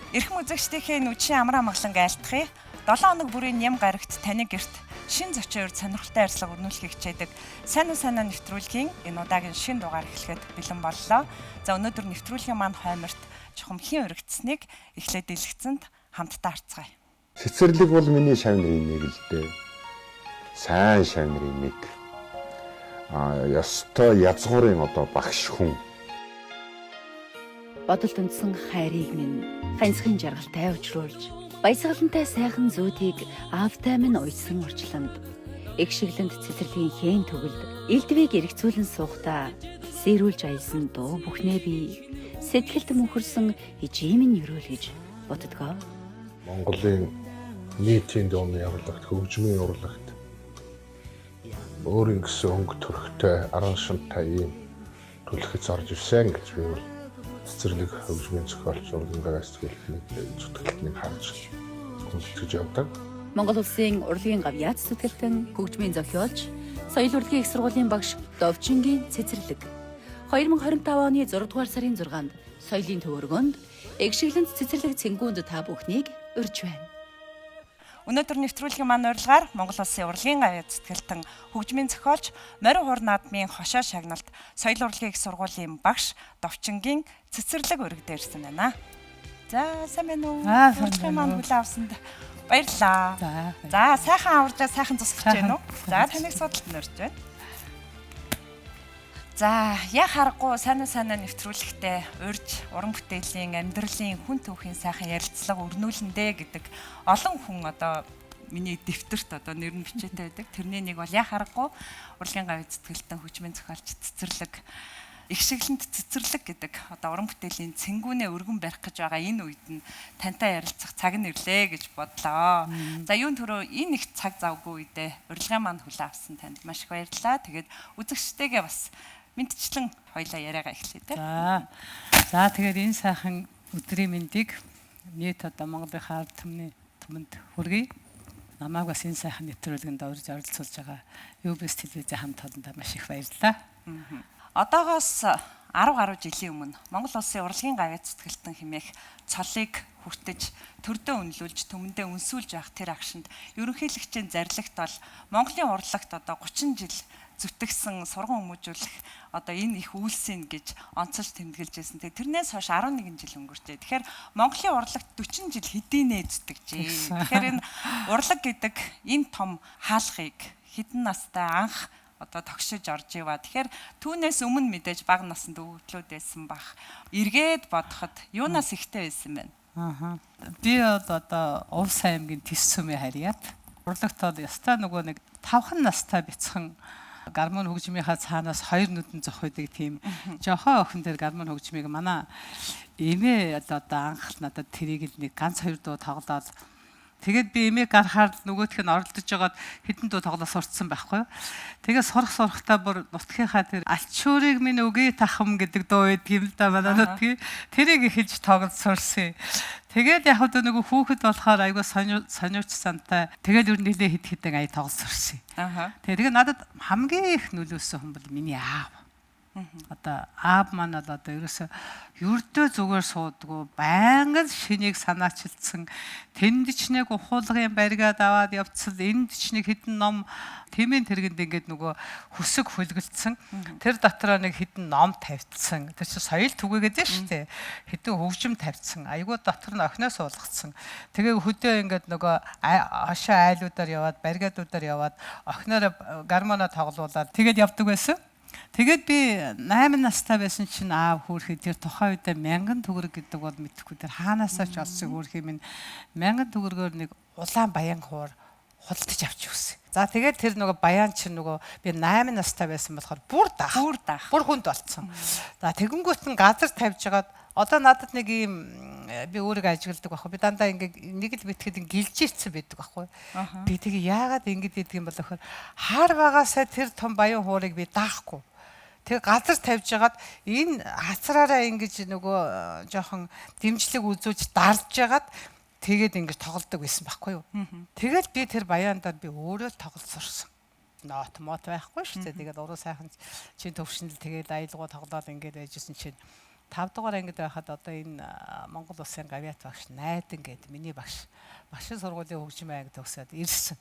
Эрхэм үзэгчдийнхээ нүдшин амраа амгалан айлтгая. 7 хоног бүрийн ням гарагт таны гэрт шин зочиор сонирхолтой ярьцлага өрнүүлэхийг хичээдэг сайн уу санаа нэвтрүүлгийн энэ удаагийн шин дугаар эхлэхэд бэлэн боллоо. За өнөөдөр нэвтрүүлгийн маань хойморт чухамхийн өргөцснийг эхлээд дэлгэцэнд хамтдаа харцгаая. Цэцэрлэг бол миний шавнырын нэг л дээ. Сайн шавнырын нэг. Ёстой язгуурын одоо багш хүн. Бодолд үндсэн хайрыг минь ганцхан жаргалтай учруулж баясгалантай сайхан зүүдийг аавтай минь уйсан урчламд эгшиглэнд цэцэрлэгийн хэн төгөлд элдвийг эргцүүлэн суухдаа сэрүүлж аялсан дуу бүхнээ би сэтгэлд мөнхөрсөн ижимэн өрөөл гэж боддгоо. Монголын нийтийн дууны урлагт хөгжмийн урлагт өөрийн гэсэн өнгө төрхтэй араншинтай ийм түлхэц орж ирсэн гэж би бол цэцэрлэг хөгжмийн зохиолч урлагийн сэтгэлдний зүтгэлтнийг харж хүндэж явдаг. Монгол Улсын урлагийн гавьяац зүтгэлтэн хөгжмийн зохиолч, соёл урлагийн их сургуулийн багш Довжингийн цэцэрлэг 2025 оны 6 дугаар сарын 6-нд соёлын төвөргөнд эгшиглэнд цэцэрлэг цэнгүүнд та бүхнийг урьж байна. Өнөөдөр нэвтрүүлгийн маань урилгаар Монгол Улсын урлагийн гавьяац зүтгэлтэн хөгжмийн зохиолч Морин Хур наадмын хошоо шагналт соёл урлагийн их сургуулийн багш Довчингийн цэцэрлэг өргөд ирсэн байна. За сайн байна уу? Урилгын маань хүлээн авсанд баярлалаа. За сайхан аваржаа сайхан тусгаж байна уу? За таныг судалт нөрж байна. За яг харахгүй сайн нэвтрүүлэгтээ урьж уран бүтээлийн амьдралын хүн түүхийн сайхан ярилцлага өрнүүлэндэ гэдэг олон хүн одоо миний дэвтэрт одоо нэр нь бичээтэй байдаг. Тэрний нэг бол яг харахгүй урлагийн гавьяац зүтгэлтэн хөгжмийн зохиолч цэцэрлэг эгшиглэнд цэцэрлэг гэдэг одоо уран бүтээлийн цэнгүүнээ өргөн барих гэж байгаа энэ үед нь тантай ярилцах цаг нь ирлээ гэж бодлоо. За юун төрөө энэ их цаг завгүй үедээ урилгын маань хүлээн авсан танд маш их баярлалаа. Тэгээд үзэгчтэйгээ бас мэдчлэн хоёлаа яриагаа эхлэе тэ. За тэгээд энэ сайхан өдрийн мэндийг нийт одоо Монголынхаа ард түмэнд хүргэе. Намайг бас энэ сайхан нэвтрүүлгэнд орж оролцуулж байгаа UBS телевизийн хамт олондоо маш их баярлалаа. Одоогоос 10 гаруй жилийн өмнө Монгол Улсын урлагийн гавьяац зүтгэлтэн хэмээх цолыг хүртэж төрдөө үнэлүүлж төмөндөө өнсүүлж явах тэр агшинд ерөнхийлөгчийн зарлагт бол Монголын урлагт одоо 30 жил зүтгэсэн сурган хүмүүжүүлэх одоо энэ их үйлсийн гэж онцолж тэмдэглэжсэн. Тэрнээс хойш 11 жил өнгөрчээ. Тэгэхээр Монголын урлагт 40 жил хэдийнэ зүтгэжээ. Тэгэхээр энэ урлаг гэдэг энэ том хаалгыг хэдэн настай анх одоо тогшиж орж иваа. Тэгэхээр түүнээс өмнө мэдээж бага наснд өвдлүүд байсан бах. Эргээд бодоход юунаас ихтэй байсан бэ? Би одоо Увс аймгийн Тэс сүмийн харьяат урлагт ястаа нөгөө нэг 5хан настай бяцхан гармон хөгжмийнхаа цаанаас хоёр нүдэн зохиодог тийм жохоо охин дээр гармон хөгжмийг манай эмээ одоо анх надад тэрийг л нэг ганц хоёр дуу тоглоод тэгээд би эмээг гарахаар нөгөөх нь оролдож байгаад хэдэн дуу тоглоо сурцсан байхгүй юу. Тэгээд сурахтаа бүр нутгийнхаа тэр альчуурыг минь үгээ тахам гэдэг дуу байдаг юм л да манай нутгийн тэрийг эхэлж тоглож сурсан. Тэгээд яг одоо нөгөө хүүхэд болохоор айгаа сониуч сантай. Тэгээд ер нь нэлээ хэд хэдэн ая тоглож сурсан. Тэгээд надад хамгийн их нөлөөсөн хүн бол миний аав. Одоо аав маань бол одоо ерөөсө юрдөө зүгээр суудгүй байнгын шинийг санаачилсан тэнд ч нэг ухуулгын баригаад аваад явцсан энд ч нэг хэдэн ном тэмээ тэргэнд ингээд нөгөө хөсөг хөлгөлдсөн тэр дотроо нэг хэдэн ном тавьчихсан тэр чинь соёл түгээгээд дээ шүү дээ хэдэн хөгжим тавьчихсан айгуу дотор нь охиноос суулгацсан тэгээ хөдөө ингээд нөгөө хошоо айлуудаар яваад баригадуудаар яваад охиноор гармоноо тоглуулаад тэгээд явдаг байсан. Тэгээд би 8 настай байсан чинь аав хөөрхий тэр тухайн үедээ 1000 төгрөг гэдэг бол мэдэхгүй тэр хаанаасаа ч олсон хөөрхий минь 1000 төгрөгөөр нэг улаан баян хуур худалдаж авч өгсөн. За тэгээд тэр нөгөө баян чинь нөгөө би 8 настай байсан болохоор бүр хүнд болцсон. За тэгэнгүүт нь газар тавьж хагаад одоо надад нэг ийм би өөрийгөө ажигладаг байхгүй. Би дандаа ингээд нэг л битгэд гэлжирцэн байдаг байхгүй. Би тэгээ яагаад ингэж идэг юм бол гэхээр хаар багасаа тэр том баян хуурыг би даахгүй. Тэгээ газар тавьж хагаад энэ хацраараа ингэж нөгөө жоохон дэмжлэг үзүүлж дарж хагаад тэгээд ингэж тоглодог байсан байхгүй юу. Тэгээд би тэр баяндаа би өөрөө тоглож сурсан. Нот мот байхгүй шүү дээ. Тэгээд уруу сайхан чинь төвшнөл тэгээд аялгаа тоглоод ингэж байжсэн чинь 5 дугаар ангид байхад одоо энэ Монгол Улсын гавьяат багш Найдан гэдэг миний багш багшийн сургуулийн хөгжмийн анги төгсөөд ирсэн.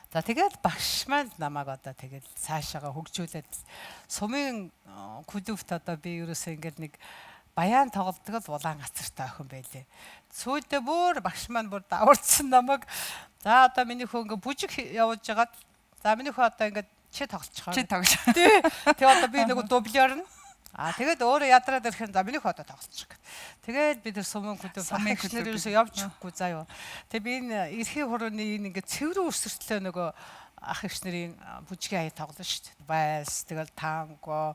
За тэгээд багш маань намайг одоо тэгээд цаашаага хөгжүүлээд сумын клубт одоо би ерөөсөө ингээд нэг баян тоглолтод Улаангацартай охин байлээ. Сүүлдээ бүр багш маань бүр даварцсан намайг. За одоо миний хөө ингээд бүжиг явуулж хагаад за миний хөө одоо ингээд чи тоглочихоо. Чи тоглож. Тий. Тэгээ одоо би нэг дублёр нь. Тэгээд өөрөө ядраад ирэхээр за миний хөө одоо тоглочих. Тэгээд бид нар сумын клуб багшнэр ерөөсөө явж өгөхгүй заа юу. Тэгээ би энэ эрхийн хурууны энэ ингээд цэврэн өсөртлөө нөгөө ах эгч нарын бүжгийн аяа тоглоно шүү дээ. Байс, тэгэл танго,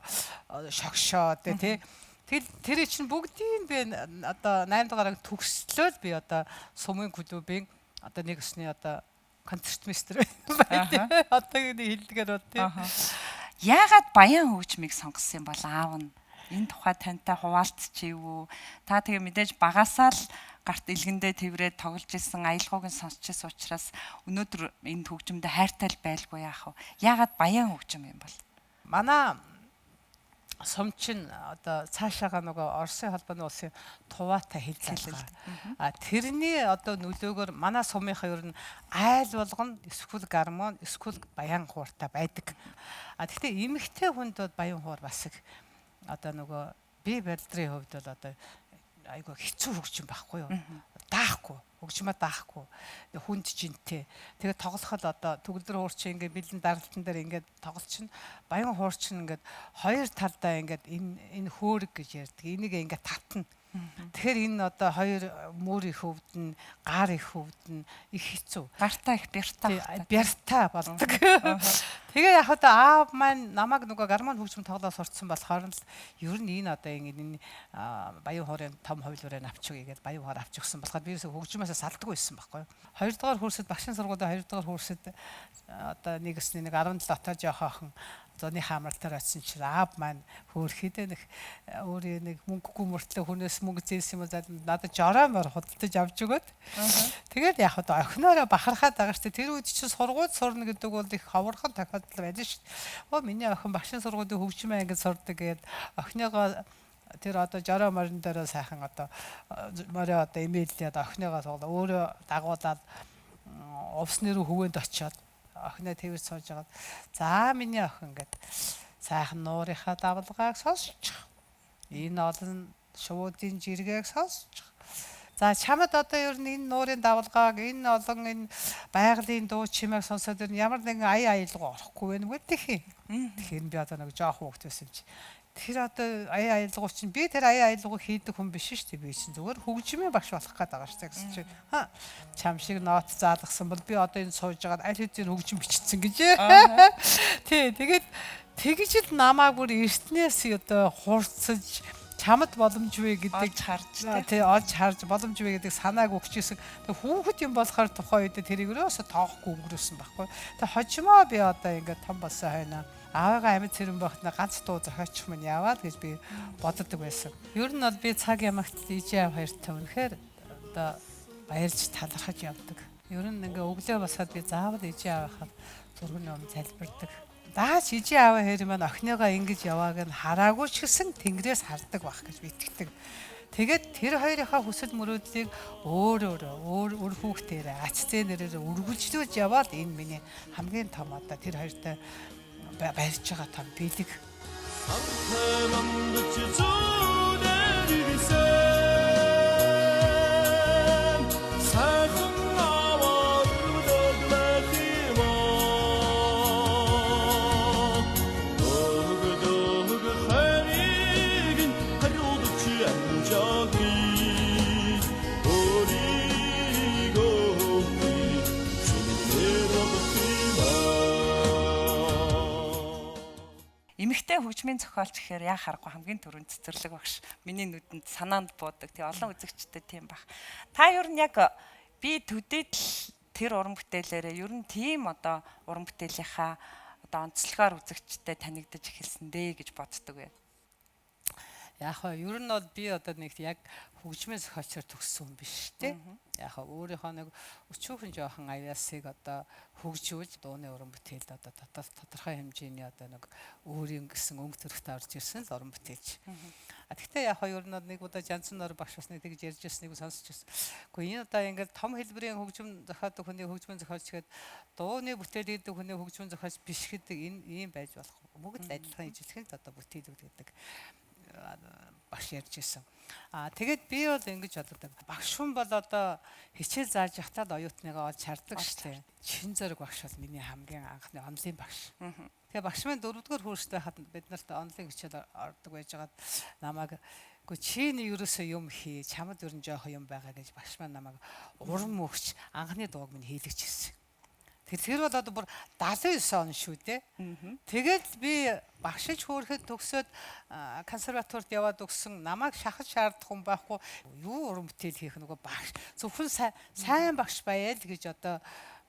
шогшоо тий. Тэр чинь бүгдийг би одоо 8 дугаар төгслөө би одоо сумын клубын одоо нэг өсний одоо концертмейстер байна. Одоо ингэ хэлдгээр бод тий. Яагаад баян хөгжмийг сонгосон юм бол аав нь энэ тухай тантай хуваалцчихив үү? Та тэгээ мэдээж багасаа л гарт илгэндээ тэрврээд тоглож исэн аялгауг нь сонсчихсан учраас өнөөдөр энэ хөгжмөд хайртай л байлгүй яах вэ? Яагаад баян хөгжим юм бол? Манай сумчин одоо цаашаага нөгөө Оросын холбооны улсын туваатай хэл залгаа. Тэрний одоо нөлөөгөөр манай сумынхаа ер нь айл болгоно эсвэл гармон эсвэл баян хууртай байдаг. Гэхдээ эмэгтэй хүнд бол баян хуур бас их одоо нөгөө би барилдрын хувьд бол одоо айгаа хэцүү хөгжим байхгүй юу? Даахгүй, хөгжмөө даахгүй. Хүнд жинтэй. Тэгээд тоглоход одоо төгөлдөр хуурчин ингээд бэлэн даралтан дээр ингээд тоглолчин баян хуурчин ингээд хоёр талдаа ингээд энэ хөөрг гэж ярьдаг. Энийг ингээд татна. Тэгэхээр энэ одоо хоёр мөр их хөвд нь гар их хөвд нь их хэцүү. Гартаа их бяртаа болдог. Тэгээ яг одоо аав маань намайг нөгөө гармон хөгжим тоглоо сурцсан болохоор л ер нь энэ одоо энэ баян хуурын том хувилбарыг авчих гээд баян хуур авч өгсөн болохоор би хөгжмөөсөө салдаггүй байсан байхгүй юу. 2 дугаар курсэд багшийн сургуулийн 2 дугаар курсэд одоо нэгсний нэг 17 отоо жоохоохон зуны хаамралтаар очсон чинь аав маань хөөрхөдөө нэг өөрөө нэг мөнгөгүй мөртлөө хүнээс мөнгө зээлсэн юм надад жороомор худалдаж авч өгөөд тэгээд яг одоо охиноороо бахархаад байгаа штэ тэр үед чинь сургууль сурна гэдэг бол их ховорхон тохиолдол байдаг штэ. Миний охин багшийн сургуулийн хөгжмийн ангид сурдаг гээд охиныгоо тэр одоо жорооморн дээр сайхан одоо морио одоо имэйлээд охиныгоо тоглоо өөрөө дагуулад увсны рүү хөвөнд очиод охиноо тэрвэр сууж агаад за миний охин ингээд сайхан нуурынхаа давлгааг сонсчих. Энэ олон шуудын жиргэг сонсчих. За чамд одоо ер нь энэ нуурын давлгааг энэ олон энэ байгалийн дуу чимээг сонсоод ер нь ямар нэгэн аяалгаа орохгүй байх үү тэгэхээр би одоо нэг жоох хөөхт байсан чи тэр одоо аяалгаа чинь би тэр аяалгаа хийдэг хүн биш шүү дээ би чинь зүгээр хөгжмийн багш болох гээд байгаа шүү дээ гэсэн чи чам шиг ноот заалгасан бол би одоо энэ сууж байгаад аль хэдийн хөгжим бичсэн гэж тий тэгээд тэгж л намааг бүр эртнээс одоо хурцж чамд боломж вэ гэдэг тий олж харж боломж вэ гэдэг санааг өгчээсэн. Тэг хүүхэд юм болохоор тухайн үед тэрийг өрөөсө тоохгүй өнгөрөөсөн байхгүй. Тэг хожимоо би одоо ингээд том болсон хойно аавыгаа амьд цэрэн байхад ганц дуу зохиочих минь яваад гэж би боддог байсан. Ер нь бол би цаг ямагт ижээ аав хоёртай үнэхээр одоо баярлж талархаж явдаг. Ер нь ингээ өглөө басаад би заавал ижээ аавынхаа зургийн өмнө залбирдаг. Даач ижээ аав хоёр маань охиныгоо ингэж явааг нь хараагүй ч гэсэн тэнгэрээс хардаг байх гэж би итгэдэг. Тэгээд тэр хоёрынхаа хүсэл мөрөөдлийг өөр хүүхдээрээ ач зээнээрээ үргэлжлүүлж яваад энэ миний хамгийн том одоо тэр хоёртой барьж байгаа том бэлэг. Эмэгтэй хөгжмийн зохиолч гэхээр яа харахгүй хамгийн түрүүнд цэцэрлэг багш. Миний нүдэнд санаанд буудаг. Тэг олон үзэгчтэй тийм баг. Та ер нь яг би төдийд л тэр уран бүтээлээрээ ер нь тийм одоо уран бүтээлийнхаа одоо онцлогоор үзэгчтэй танигдаж эхэлсэн дээ гэж боддог вэ? Яг хоо ер нь бол би одоо нэг яг хөгжмийн зохиолчор төгссөн хүн биш тий. Яг хоо өөрийнхөө нэг өчүүхэн жоохон аяасыг одоо хөгжүүлж дууны уран бүтээлд одоо тодорхой хэмжээний одоо нэг өөрийн гэсэн өнгө төрхтэй орж ирсэн л уран бүтээлч. Гэхдээ яг хоо ер нь нэг удаа Жанцсан нор багш бас нэг тэгж ярьж ирснийг сонсч ирсэн. Гэхдээ энэ удаа ингээд том хэлбэрийн хөгжим зохиодог хүний хөгжмийн зохиолч гэдэг дууны бүтээл хийдэг хүний хөгжмийн зохиолч биш гэдэг энэ ийм байж болох. Бүгд адилхан ижилхэн одоо бүтээлүүд гэдэг багш ярьж ирсэн. Тэгээд би бол ингэж боддог. Багш хүн бол одоо хичээл зааж явахтаа л оюутныгаа олж хардаг шүү дээ. Чин зориг багш бол миний хамгийн анхны онлын багш. Тэгээ багш маань 4-р курстай хад бид нарт онлын хичээл ордог байжгаад намайг "Гү чиний ерөөсөө юм хий, чамд ер нь жоох юм байгаа" гэж багш маань намайг урам өгч анхны дууг минь хийлгэж ирсэн. Тэр бол одоо бүр 79 он шүү дээ. Тэгээд би багшиж хөөрөхөд төгсөөд консерваторид яваад өгсөн намайг шахаж шаардах хүн байхгүй. Юу уран бүтээл хийх нөгөө багш. Зөвхөн сайн багш байя л гэж одоо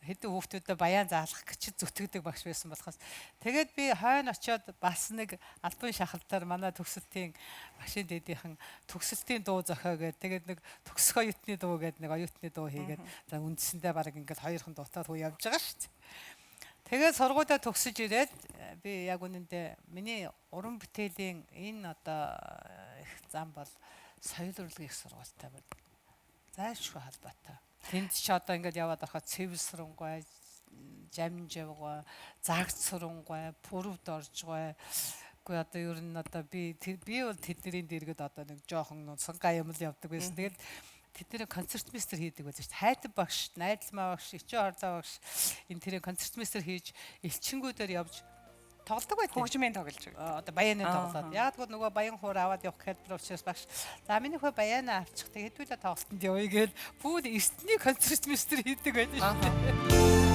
хэдэн хүүхдүүдэд баян заалгах гэж зүтгэдэг багш байсан болохоос тэгээд би хойно очиод бас нэг албан шахалтаар манай төгсөлтийн багшийн дэдийнхэн төгсөлтийн дуу зохио гэдэг тэгээд нэг төгсөх оюутны дуу гэдэг нэг оюутны дуу хийгээд за үндсэндээ баг ингээд хоёрхан дуутаад хөө явж байгаа шүү дээ. Тэгээд сургуулиа төгсөж ирээд би яг үнэндээ миний уран бүтээлийн энэ одоо их зам бол соёл урлагийн их сургуультай байна. Зайлшгүй холбоотой. Тэнд ч одоо ингэж яваад байхад цэвэр сурангуй, жамжавгай, загц сурангуй, бүрвд оржгой. Гэхдээ одоо ер нь одоо би бол тэдний дэргэд одоо нэг жоохон сангай юм л явдаг байсан. Тэгээд тэдний концертмейстер хийдэг байсан шүү дээ. Хайтан багш, найдалмаа багш, ичүү хардаа багш энэ тэрийн концертмейстер хийж элчингүүдээр явж тоглодог байт. Хөгжмийн тоглож одоо баяны тоглоод. Яг л нөгөө баян хуур аваад явах хэлбэр учраас багш. За миний хөө баяна авчих. Тэгээд хэдүүлээ тоглолтод явъя гээл бүгд эртний концертмейстер хийдэг байдаг шүү дээ.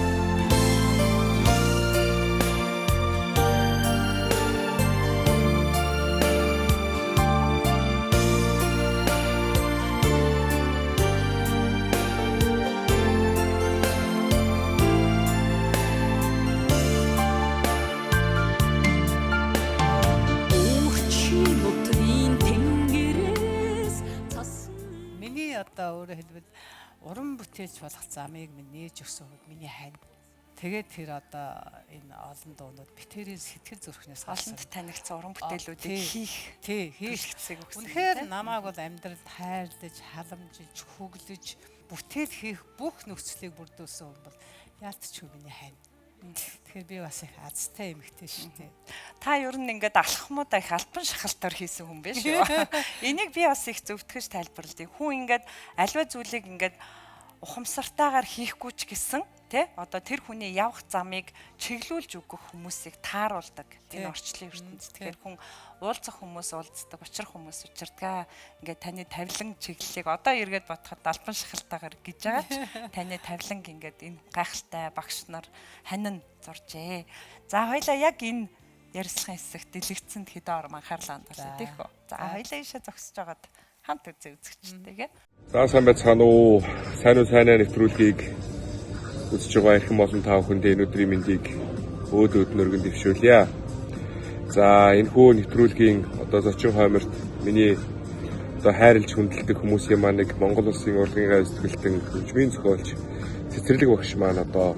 Одоо өөрөөр хэлбэл уран бүтээлч болох замыг минь нээж өгсөн хүн миний хань. Тэгээд тэр одоо энэ олон дуунууд битэрийн сэтгэл зүрхнээс олонд танигдсан уран бүтээлүүдийг хийх хэрэгцээг өгсөн. Үнэхээр намайг бол амьдралд хайрлаж, халамжилж, хөглөж, бүтээл хийх бүх нөхцөлийг бүрдүүлсэн хүн бол яалтчгүй миний хань. Тэгэхээр би бас их азтай эмэгтэй шүү дээ. Та ер нь ингээд алхмуудаа их албан шахалтаар хийсэн хүн биш үү? Энийг би бас их зөвтгөж тайлбарлая. Хүн ингээд альва зүйлийг ингээд ухамсартайгаар хийхгүй ч гэсэн тий одоо тэр хүний явах замыг чиглүүлж өгөх хүмүүсийг тааруулдаг энэ орчлын ертөнцид. Тэгэхээр хүн уулзах хүмүүс уулздаг, учрах хүмүүс учирдаг. Ингээд таны тавилан чиглэлийг одоо эргээд бодоход албан шахалтайгаар гэж байгаа ч таны тавиланг ингээд энэ гайхалтай багш нар ханин зуржээ. За хоёлаа яг энэ ярилцлагын хэсэгт дэлгэцэнд хэдэн ором анхаарлаа хандуулъя тийх үү. За хоёлаа ийшээ зогсож байгаад хамт үзээ үзэгчтэйгээ. За сайн байцгаана уу. Сайн нэвтрүүлгийг үзэж байгаа эрхэм олон та бүхэндээ энэ өдрийн мэндийг өөд өргөн дэвшүүлье. За энэ хүү нэвтрүүлгийн одоо зочин хойморт миний одоо хайрлж хүндэлдэг хүмүүсийн маань нэг Монгол улсын урлагийн гай сэтгэлтэн хөгжмийн зохиолч цэцэрлэг багш маань одоо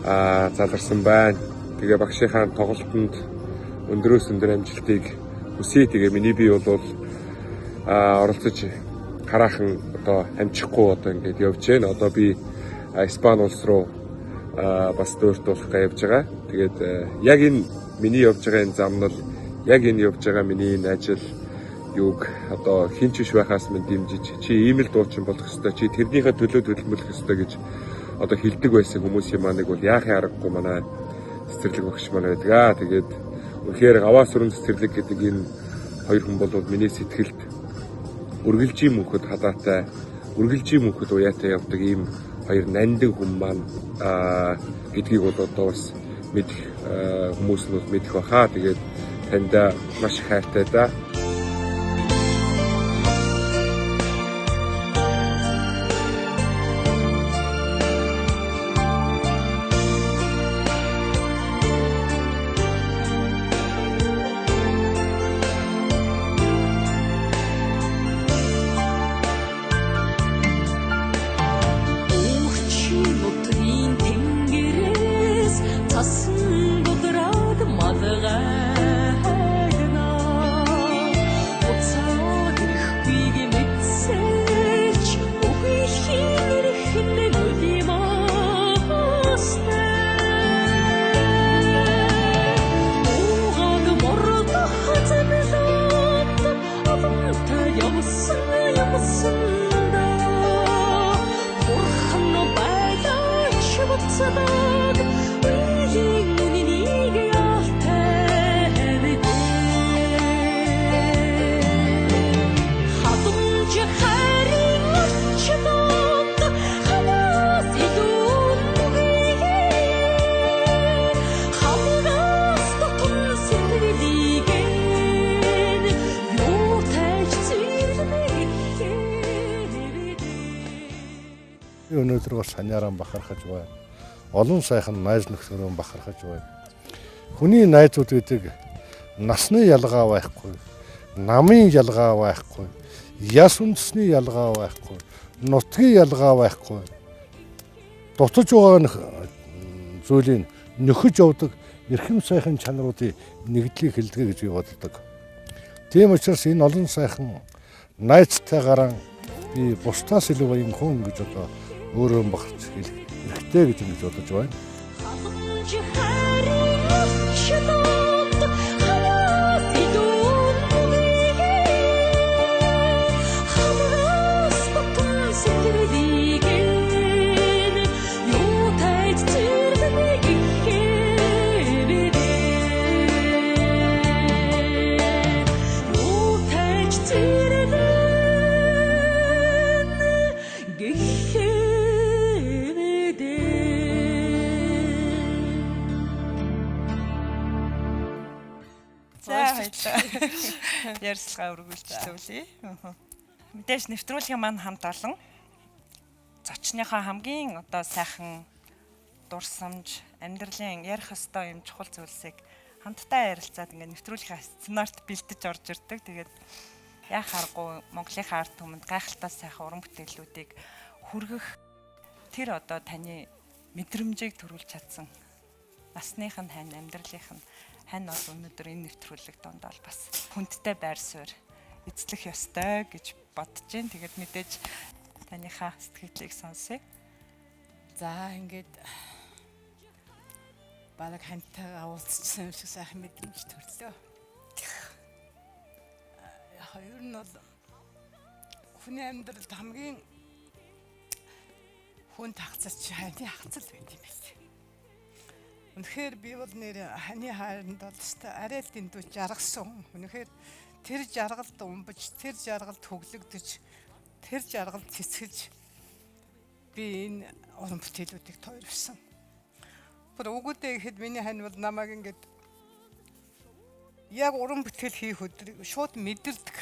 заларсан байна. Тэгээ багшийнхаа тоглолтод өндөрөөс өндөр амжилтыг хүсье. Тэгээ миний бие бол оролцож хараахан одоо амжихгүй одоо ингээд явж байна. Одоо би Испани улс руу бас дөрөвдүүлэхгээ явж байгаа. Тэгээд яг энэ миний явж байгаа энэ зам нь яг энэ явж байгаа миний энэ ажил юуг одоо хинч биш байхаас минь дэмжиж чи ийм л дуучин болох ёстой, чи тэрнийхээ төлөө төлөвлөх ёстой гэж одоо хэлдэг байсан хүмүүсийн маныг бол яахын аргагүй манай цэцэрлэг багш маань байдаг. Тэгээд үнэхээр аваа сүрэн цэцэрлэг гэдэг энэ хоёр хүн бол миний сэтгэлд үргэлжийн мөнхөд хадаатай, үргэлжийн мөнхөд уяатай явдаг ийм хоёр нандин хүн маань гэдгийг бол одоо бас мэдэх хүмүүс нь мэдэх баха. Тэгээд таньда маш их хайртай да. Өнөөдөр бас саньяраа бахархаж байна. Олон сайхан найз нөхдөөрөө бахархаж байна. Хүний найзууд гэдэг насны ялгаа байхгүй, намын ялгаа байхгүй, яс үндэсний ялгаа байхгүй, нутгийн ялгаа байхгүй. Дутаж байгаа зүйлийг нөхөж явдаг эрхэм сайхан чанаруудын нэгдлийг хэлдэг гэж би боддог. Тийм учраас энэ олон сайхан найзтайгаараа би бусдаас илүү баян хүн гэж одоо өөрөө бахарч хэлэх хэрэгтэй гэж ингэж бодож байна. Ярьслага өргүүлжлээ. Мэдээж нэвтрүүлгийн маань хамт олон зочныхоо хамгийн одоо сайхан дурсамж, амьдралын ярих ёстой юм чухал зүйлсийг хамтдаа ярилцаад ингээд нэвтрүүлгийн сценарт бэлдэж орж ирдэг. Тэгээд яах аргагүй Монголын ард түмэнд гайхалтай сайхан уран бүтээлүүдийг хүргэх тэр одоо таны мэдрэмжийг төрүүлж чадсан насных нь хань, амьдралынх нь хань бол өнөөдөр энэ нэвтрүүлэг дондоо бас хүндтэй байр суурь эзлэх ёстой гэж бодож байна. Тэгээд мэдээж таныхаа сэтгэлийг сонсъё. За ингээд бараг хантайгаа уулзсан юм шиг сайхан мэдрэмж төрлөө. Хоёр нь бол хүний амьдралд хамгийн хүн тагцаж хани хацал байт юм байна. Үнэхээр би бол нэр хани хайранд бол арай л дэндүү жаргасан. Үнэхээр тэр жаргалд умбаж, тэр жаргалд хөглөгдөж, тэр жаргалд цэцгэлж би энэ уран бүтээлүүдийг тойрвсон. Бүр өгөөдөө ихэд миний хань бол намайг ингээд яг уран бүтээл хийх өдрийг шууд мэдэрдэг.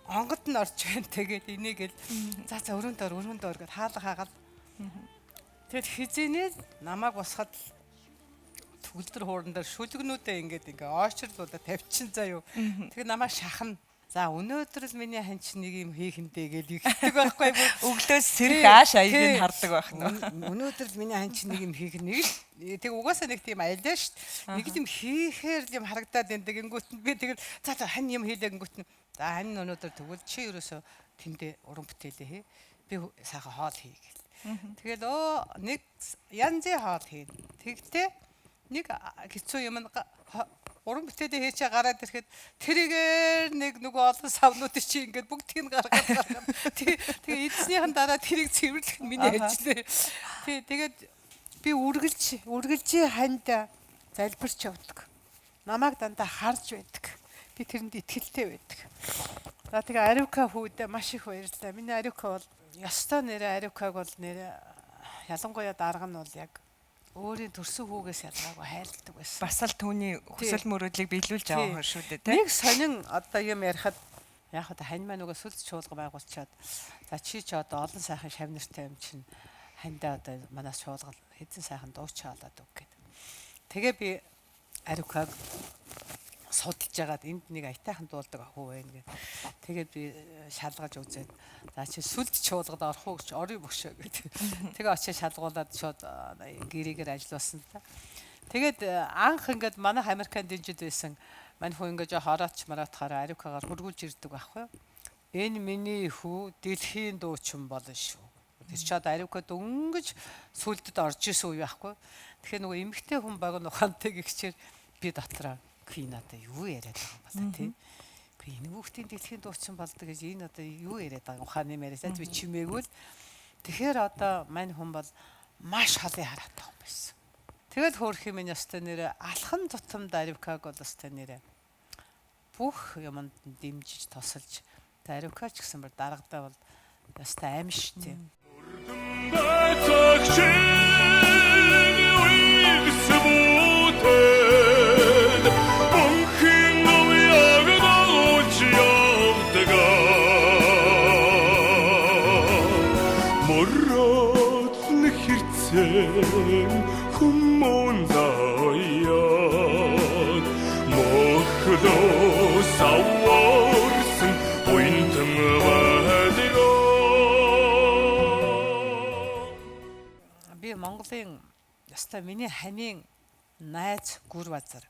Онгод нь орж байна. Тэгээд энийгэл за өрөөндөө гэж хаалга хаагаад тэгэд хизэнээ намайг босхад төгөлдөр хууран дээр шүлгнүүдээ ингээд ойчрлуулаад тавьчин заяо. Тэгээ намайг шахна. За өнөөдөр л миний хань чи нэг юм хийх нэ гэж игдэг байхгүй юу? Өглөөс сэрэг ааш аягийг хардаг байх нь. Өнөөдөр л миний хань чи нэг юм хийх нэг л тэг угаасаа нэг тийм аялаа шүү дээ. Нэг юм хийхээр л юм харагдаад байдаг. Ингүүт нь би тэгэл за хань юм хийлээ ингүүт нь. За хань өнөөдөр тэгвэл чи ерөөсө тэндээ уран бүтээлээ хий. Би сайхан хоол хий гэл. Тэгэл нэг янзын хоол хийн. Тэгтээ нэг хэцүү юм уран бүтээлээ хийчээ гараад ирэхэд тэрийгээр нэг нөгөө олон савнууд чи ингээд бүгдийг нь гаргаад тэгээ эзнийхэн дараа тэрийг цэвэрлэх нь миний ажил. Тэгээд би үргэлж ханд залбирч явдаг. Намайг дандаа харж байдаг. Би тэрэнд итгэлтэй байдаг. За тэгээ Аривка хүүдээ маш их баярлалаа. Миний Аривка бол ёстой нэрээ Аривкаг бол нэрээ ялангуяа дарга нь бол яг өөрийн төрсөн хүүгээс ялгаагүй хайрладаг байсан. Бас л түүний хүсэл мөрөөдлийг биелүүлж аваа шүү дээ, тийм. Нэг сонин одоо юм ярихад яг одоо хань маань нөгөө сүлд чуулга байгуулчаад за чи ч одоо олон сайхан шавнартай юм чинь хандаа одоо манаас чуулгал хэзээ сайхан дуучаалаад үг гэдэг. Тэгээ би Аривкаг судалж яагаад энд нэг аятайхан дуулдаг охин байна гэх. Тэгээд би шалгаж үзээд за чи сүлд чуулгад орох уу гэж орё бөгшөө гэдэг. Тэгээ очиж шалгуулад шууд гэрээгээр ажилласан та. Тэгээд анх ингээд манай Американд дижид байсан мань хүү ингээд хорооч мараатахаараа Аривкагаар хургуулж ирдэг байхгүй юу? Энэ миний хүү дэлхийн дуучин болно шүү. Тэр ч одоо Аривка дөнгөж сүлдэд орж исэн үе байхгүй. Тэгэхээр нөгөө эмэгтэй хүн баг нухантай гихчээр би дотроо надад юу яриад байгаа юм байна тий. Энэ хүүхдийн дэлхийн дуучин болдог гэж энэ одоо юу яриад байгаа ухааны мэрээс би чимээгүүл тэгэхээр одоо мань хүн бол маш халын хараатай хүн байсан. Тэгэл хөөх юм ястай нэрэ алхан тутамд Аривкаг бол ястай нэрэ бүх юмд дэмжиж тосолж Аривкач гэсэн бүр дарагдаа бол ястай аимш тийм. Би Монголын ястай миний хамийн найз гүр базар.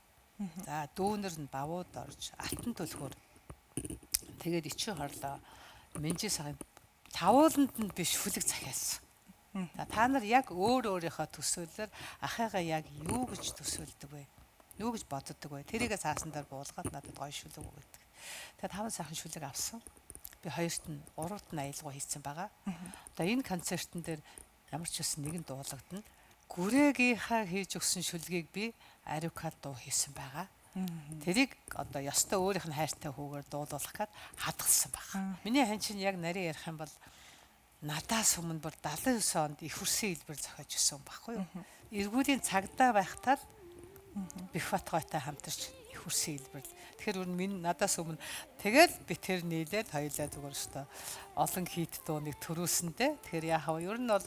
За дүүнэр нь давууд орж алтан төлхөөр тэгээд ичи хорлоо менжи сарын тавууланд нь биш хүлэг захиалсан. За та нар яг өөрийнхөө төсөөлөөр ахыгаа яг юу гэж төсөөлдөг вэ? Юу гэж боддог вэ? Тэрийгээ цаасандаар буулгаад надад гоё шүлэг өгдөг. Тэгээд 5 сайхан шүлэг авсан. Би хоёрт нь урууд нь аялгаа хийсэн байгаа. Одоо энэ концертн дээр ямар ч үсэн нэгэн дуулагдана. Гүрээгийнхаа хийж өгсөн шүлгийг би Аривкад дуу хийсэн байгаа. Тэрийг одоо ёстой өөрийнх нь хайртай хүүгээр дуулуулах гээд хадгалсан байна. Миний хань чинь яг нарийн ярих юм бол надаас өмнө бүр 79 онд их хүрсэн хэлбэр зохиож өгсөн байхгүй юу? Эргүүлийн цагдаа байхдаа Бэхбатгойтой хамтарч их хүрсэн хэлбэр. Тэгэхээр минь надаас өмнө тэгэл би тэр нийлээд хоёулаа зүгээр өстө олон хийт дууныг төрүүлсэндээ. Тэгэхээр яахав ер нь бол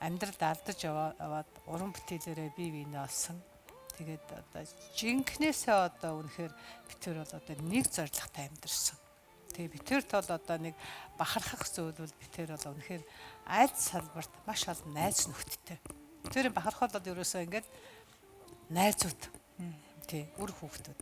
амьдралд алдаж яваад уран бүтээлээрээ бие биенээ олсон. Тэгээд одоо жинкнээсээ одоо үнэхээр би тэр бол одоо нэг зорилготой амьдэрсэн. Тэгээ би тэрт бол одоо нэг бахархах зүйл бол би тэр бол үнэхээр айд салбарт маш олон найз нөхдөдтэй. Тэр бахархал бол ерөөсөө ингээд найзууд. Тий, үр хүүхдүүд.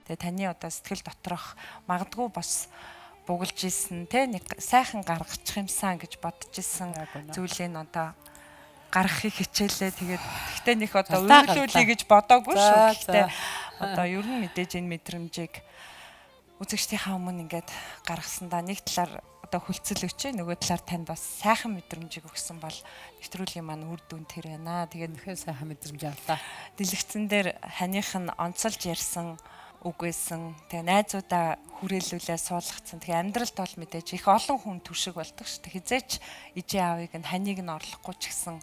Тэгээ таны одоо сэтгэл доторх магадгүй бас бугалж исэн те нэг сайхан гаргачих юмсан гэж бодож исэн зүйлийг одоо гаргахыг хичээлээ. Тэгээд гэхдээ нэг одоо үйлүүлүүлэе гэж бодоогүй шүү. Гэхдээ одоо ер нь мэдээж энэ мэдрэмжийг үзэгчдийнхаа өмнө ингээд гаргасандаа нэг талаар одоо хүлцэл өчөө нөгөө талаар танд бас сайхан мэдрэмжийг өгсөн бол нэвтрүүлгийн маань үр дүн тэр байна. Тэгээд Тэгэхээр сайхан мэдрэмж авлаа. дэлгэцэн дээр ханих нь онцолж ярьсан үг байсан. Тэгээ найзуудаа хүрээлүүлээ суулгацсан. Тэгээ амьдралд бол мэдээж их олон хүн түшиг болдог шүү дээ. Хизээч ижээ аавыг нь ханиг нь орлохгүй ч гэсэн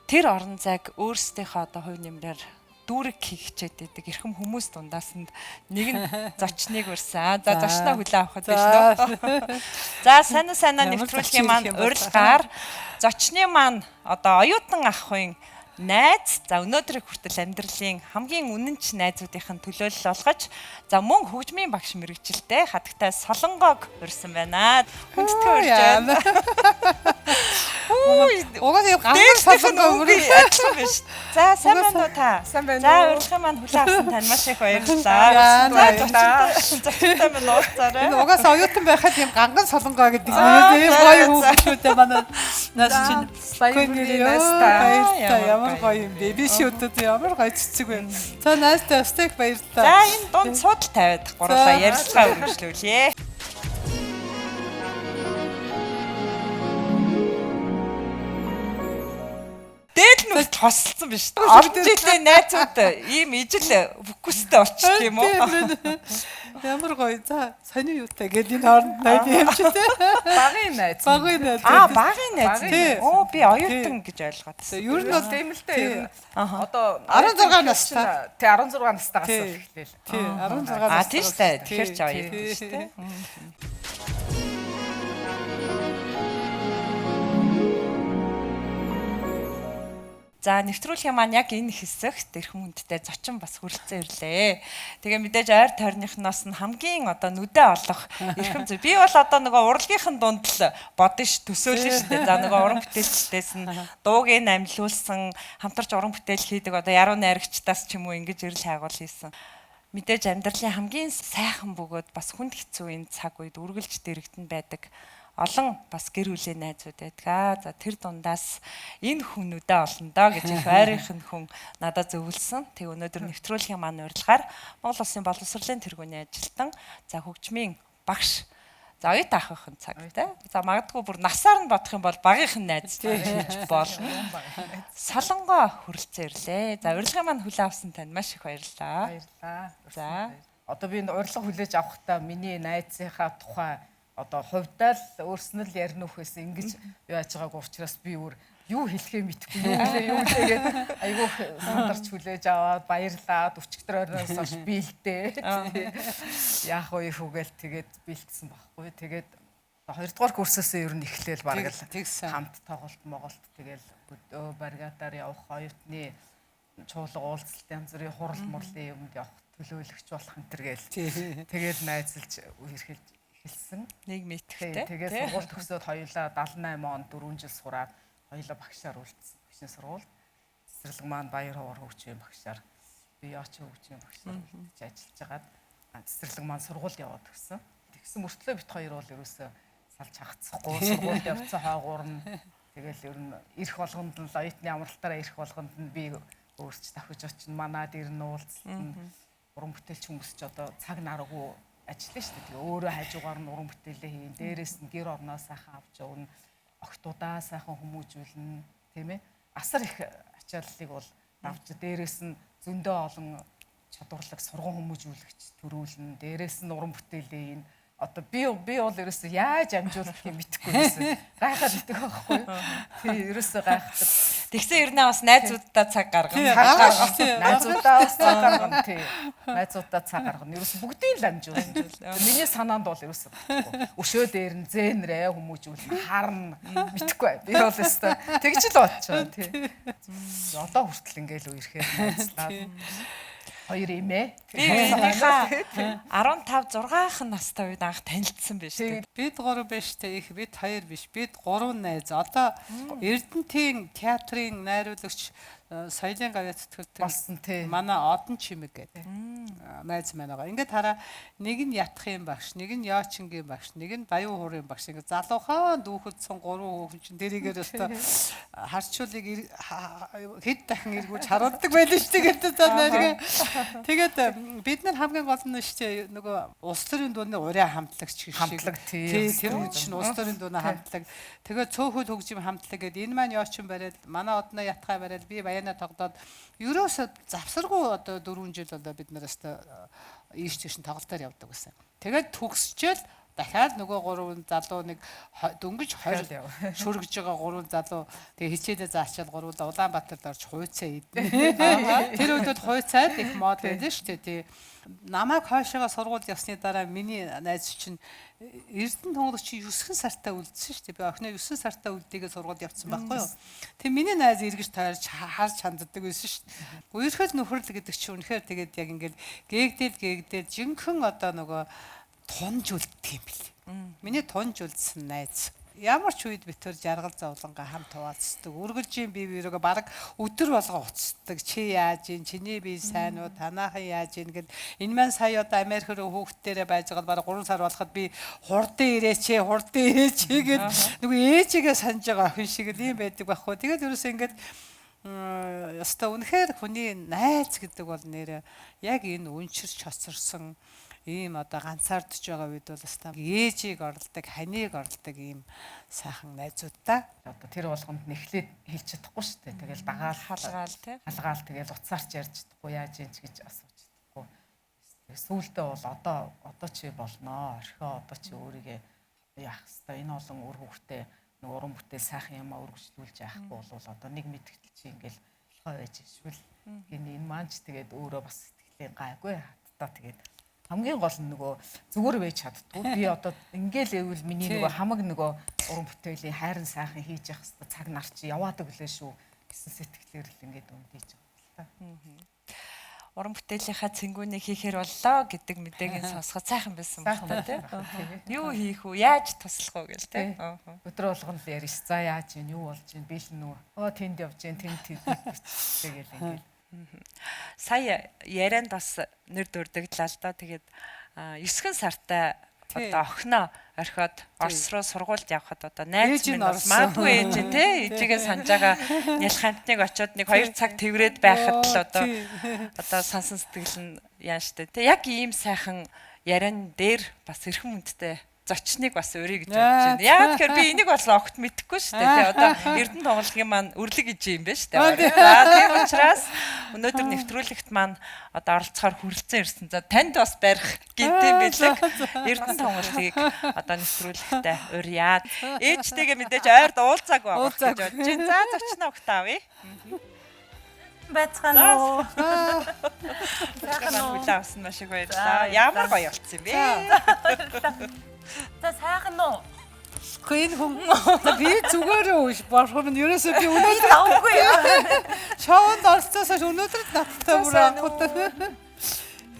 тэр орон зайг өөрсдийнхөө одоо хувь нэмрээр дүүрэг хийх хичээд байдаг. Эрхэм хүмүүс дундаас нь нэг нь зочныг урьсан. За зочноо хүлээн авахд байж лөө. За сайнаа нэвтрүүлгийн маань урилгаар зочны маань одоо оюутан ахын найз за өнөөдрийг хүртэл амьдралын хамгийн үнэнч найзуудынхын төлөөлөл болгож за мөн хөгжмийн багш мэрэгчлээ хатагтай Солонгоог урьсан байна. Хүндтэй урьж байна. Угаасаа ганган Солонгоо адилхан биш. За сайн байна уу та? Сайн байна. За урилгын маань хүлээн авсан тань маш их баярлалаа. Зочтой минь уулзаарай. Энэ угаасаа оюутан байхад юм ганган Солонгоо гэдэг юм гоё хүүхдүүдээ манай нас чинь баярлалаа. Ямар гоё юм бэ? Би шүтээд ямар гоё цэцэг байна. За наастай өстэйг баярлалаа. За энэ дунд судал тавиад гурлаа ярилцлага үргэлжлүүлье. Дээд нь бас хосолцсон биш. Орж илийн найзууд ийм ижил фокустай болчих юм уу? Ямар гоё. За сони юутай гэдэг энэ хооронд найд юм чи тээ. Багын найз. Багын найз. Багын найз. Оо би оюутан гэж ойлгоод. Ер нь бол тийм л дээ. Одоо 16 настай. Тий 16 настайгаас эхлэв. Тий 16 настай. Тийм шүү дээ. Тэгэхээр ч оюутан шүү дээ. За нэвтрүүлгийн маань яг энэ хэсэгт эрхэм хүндтэй зочин бас хүрэлцэн ирлээ. Тэгээ мэдээж ойр тойрныхноос нь хамгийн одоо нүдэ олох эрхэм зөв. Би бол одоо нөгөө урлагийнхан дунд л бодно ш төсөөлнө шүү дээ. За нөгөө уран бүтээлчдээс нь дууг нь амилуулсан хамтарч уран бүтээл хийдэг одоо яруу найрагчдаас ч юм уу ингэж ирэл хайгуул хийсэн. Мэдээж амьдралын хамгийн сайхан бөгөөд бас хүнд хэцүү энэ цаг үед үргэлж дэрэгдэн байдаг. Олон бас гэр бүлийн найзууд байдаг. За тэр дундаас энэ хүмүүдээ олно доо гэж их байрынхын хүн надад зөвлөсөн. Тэг өнөөдөр нэвтрүүлгийн маань урилгаар Монгол Улсын боловсролын тэргүүний ажилтан за хөгжмийн багш за оюут ахын цаг тий. За магадгүй бүр насаар нь бодох юм бол багийнхан найз гэж болно. Солонгоо хүрэлцэн ирлээ. За урилгын маань хүлээн авсан танд маш их баярлалаа. Баярлалаа. За Одоо би энэ урилга хүлээж авахдаа миний найзынхаа тухай одоо хувьдаа л өөрснөө л ярина үхээс ингэж яаж байгааг учраас би юу хэлэхээ мэдэхгүй юу тэгээд айгүй сандарч хүлээж аваад баярлаад өчигдөр орноос хойш биэлдээ. Яах вэ хүүгээл тэгээд биэлдсэн байхгүй. Тэгээд 2 дугаар курсээсээ ер нь эхлээл бараг л хамт тоглолт моголт тэгээд өдөө баригатаар явах оюутны чуулга уулзалт янз бүрийн хурал мурлын юмд явах төлөөлөгч болох энэ төр гээл. Тэгээд найзалж ирэхэд хэлсэн. нэг мэтгэхтэй. Тэгээд сургууль төгсөөд хоёулаа 78 онд 4 жил сураад хоёулаа багшаар үлдсэн. Багшийн сургууль. Цэцэрлэг маань Баяр Ховор хөгжмийн багшаар би яач хөгжмийн багшаар үлдэж ажиллаж байгаад цэцэрлэг маань сургууль яваад өгсөн. Тэгсэн мөртлөө бит хоёр бол ерөөсөө салж хагацсахгүй сургуульд явцсан хаагуурна. Тэгэл ер нь ирэх болгонд нь оюутны амралтаараа ирэх болгонд нь би өөрч давхиж очино. Манад ирнэ уулзсан. Уран бүтээлч хүмүүс ч одоо цаг наргүй ажиллана шүү дээ. Тэгээ өөрөө хажуугаар нь уран бүтээлээ хийн. Дээрээс нь гэр орноо сайхан авч явна. Огтудаа сайхан хүмүүжүүлнэ, тийм ээ. Асар их ачааллыг бол авч дээрээс нь зөндөө олон чадварлаг сургууль хүмүүжүүлэгч төрүүлнэ. Дээрээс нь уран бүтээлээ хийн. Одоо би бол ерөөсөө яаж амжуулах юм мэдэхгүй байсан. Гайхаад идэх байхгүй. Тий, ерөөсөө гайхдаг. Тэгсэн ернээ бас найзуудаа цаг гаргана. Найзуудаа бас цаг гаргана тий. Найзуудаа цаг гаргана. Ерөөсөө бүгдийг л амжуулна. Миний санаанд бол ерөөсөө багтахгүй. Өшөө дээр нь зээнрээ хүмүүжүүлнэ. Харна. Мэдэхгүй. Би бол өстой тэгж л бодчихоо тий. Одоо хүртэл ингээл үерхээр найзлаад хоёр эмээ. Би энийхээ 15 6 настай үед анх танилцсан байж тээ. Бид 3 биш те их бид 2 биш бид 3 найз. Одоо Эрдэнэтийн театрын найруулагч соёлын гавьяа зүтгэлдэг болсон тий. манай Одон Чимэг гэдэг найз маань байгаа. Ингээд хараа нэг нь ятхын багш, нэг нь яочингийн багш, нэг нь баян хуурын багш. Ингээд залуухан дүүхэдсэн 3 хүүхэн чинь дэрийгээр өстө харчуулыг хэд дахин эргүүлж харуулдаг байлаа шүү дээ. Тэгээд бид нар хамгийн гол нь шүү дээ нөгөө улс төрийн дууны урийн хамтлагч гэх шиг. Тий, тэр үед чинь улс төрийн дууны хамтлаг. Тэгээд цөөхөл хөгжим хамтлаг гэдэг энэ маань яочин бариад манай Одноо ятхаа бариад би баяна тогтоод ерөөсө завсаргүй одоо 4 жил одоо бид нараас ийш тийш тоглолтоор явдаг гэсэн. Тэгээд төгсчээл дахиад нөгөө 3 залуу нэг дөнгөж 20 шүргэж байгаа 3 залуу тэгээ хичээлээ заачаал 3 Улаанбаатарт орж хуйцаа идэнэ. Тэр үед хуйцаад их мод байдаг шүү дээ тий. Намайг хойшоогоо сургууль явсны дараа миний найз чинь Эрдэнэ тонголч чи 9 сартаа үлдсэн шүү дээ. Би охиноо 9 сартаа үлдээгээ сургууль явцсан байхгүй юу. Тэг миний найз эргэж тойрч харж ханддаг байсан шүү дээ. Үерхэл нөхрөл гэдэг чи үнэхээр тэгээд яг ингээд гээгдээл жинхэнэ одоо нөгөө тунж үлддэг юм бэл. Миний тунж үлдсэн найз. Ямар ч үед битэр жаргал зовлонгаа хамт хуваалцдаг. Үргэлжийн бие биерэгээ баг өдөр болго уцдаг. Чи яаж ийн, чиний бие сайн уу, танаахан яаж ийн гэд энэ маань сая одоо Америк руу хүүхдтэрээ байж байгаа баг 3 сар болоход би хурдан ирээч гэд нөгөө ээжигээ санаж байгаа охин шиг л юм байдаг байхгүй. Тэгээд ерөөсөө ингээд яста үнэхээр хүний найз гэдэг бол нэрэ яг энэ үнчирч хоцорсон ийм одоо ганцаардж байгаа үед бол өстой ээжийг оролдог, ханиг оролдог ийм сайхан найзуудаа. Одоо тэр болгонд нэхлээд хэлж чадахгүй шүү дээ. Тэгэл дагаал халгаал тий. Халгаал тэгэл уцаарч ярьж чадахгүй яаж юм гэж асууж чадахгүй. Сүүлдээ бол одоо чи болноо. Орхио одоо чи өөрийгөө яах хэвээр энэ олон үр хөвгтэй нэг уран бүтээл сайхан юмаа үргэлжлүүлж яахгүй бол одоо нэг мэдгэтэл чи ингээл болохоо байж швэл. Энэ маань ч тэгээд өөрөө бас сэтгэлийн гайгүй хатта тэгээд хамгийн гол нь нөгөө зүгээр байж чаддгүй. Би одоо ингээл эвэл миний нөгөө хамаг нөгөө уран бүтээлийн хайрын сайхан хийж явах хэвээр цаг нар чи яваадаг лээ шүү. гэсэн сэтгэлээр л ингээд өмдөж байгаа юм л та. Уран бүтээлийнхаа цэнгүүнийг хийхээр боллоо гэдэг мэдээг сонсоход сайхан байсан байна тийм. Юу хийх үү? Яаж туслах уу гэл тийм. Өдөр болгон л яриш. За яаж юм, юу болж юм, бэлэн үү? Тэнд явж гин, тэнд тэгэл ингээд. Сая ярианд бас нэр дурдагдлаа л да. Тэгээд 9 сартай одоо охиноо орхиод Орос руу сургуульд явхад одоо найз минь бас магадгүй ээж тий ээжигээ санаж байгаа нялх хамтныг очиод 1-2 цаг тэврээд байхад л одоо сансан сэтгэл нь яан штэ тий яг ийм сайхан яриан дээр бас эрхэм үндтэй зочныг бас өрий гэж бодож байна. Яагаад тэгэхээр би энийг бас огт мэдэхгүй шүү дээ. Тэ одоо Эрдэнэ тоглогийн маань үрлэг гэж юм байна шүү дээ. За тийм учраас өнөөдөр нэвтрүүлэгт маань одоо оролцохоор хүрэлцэн ирсэн. За танд бас барих гинтэн бэлэг Эрдэнэ тоглолтыг одоо нэвтрүүлэгтээ урьяад ээжтэйгээ мэдээж ойрд уулзаагүй байгаа гэж бодож байна. За зочноо огт авъя. Байцгаана уу? Сайхан үлээ авсан маш их баярлалаа. Ямар гоё болцсон юм бэ? За сайхан уу? Хин хүн би зүгээр ууш болохоор нь ерөөсөө би өнөөдөр Авгүй яа. шоунд орцсоос өнөөдөр надтай бүр анхудаа.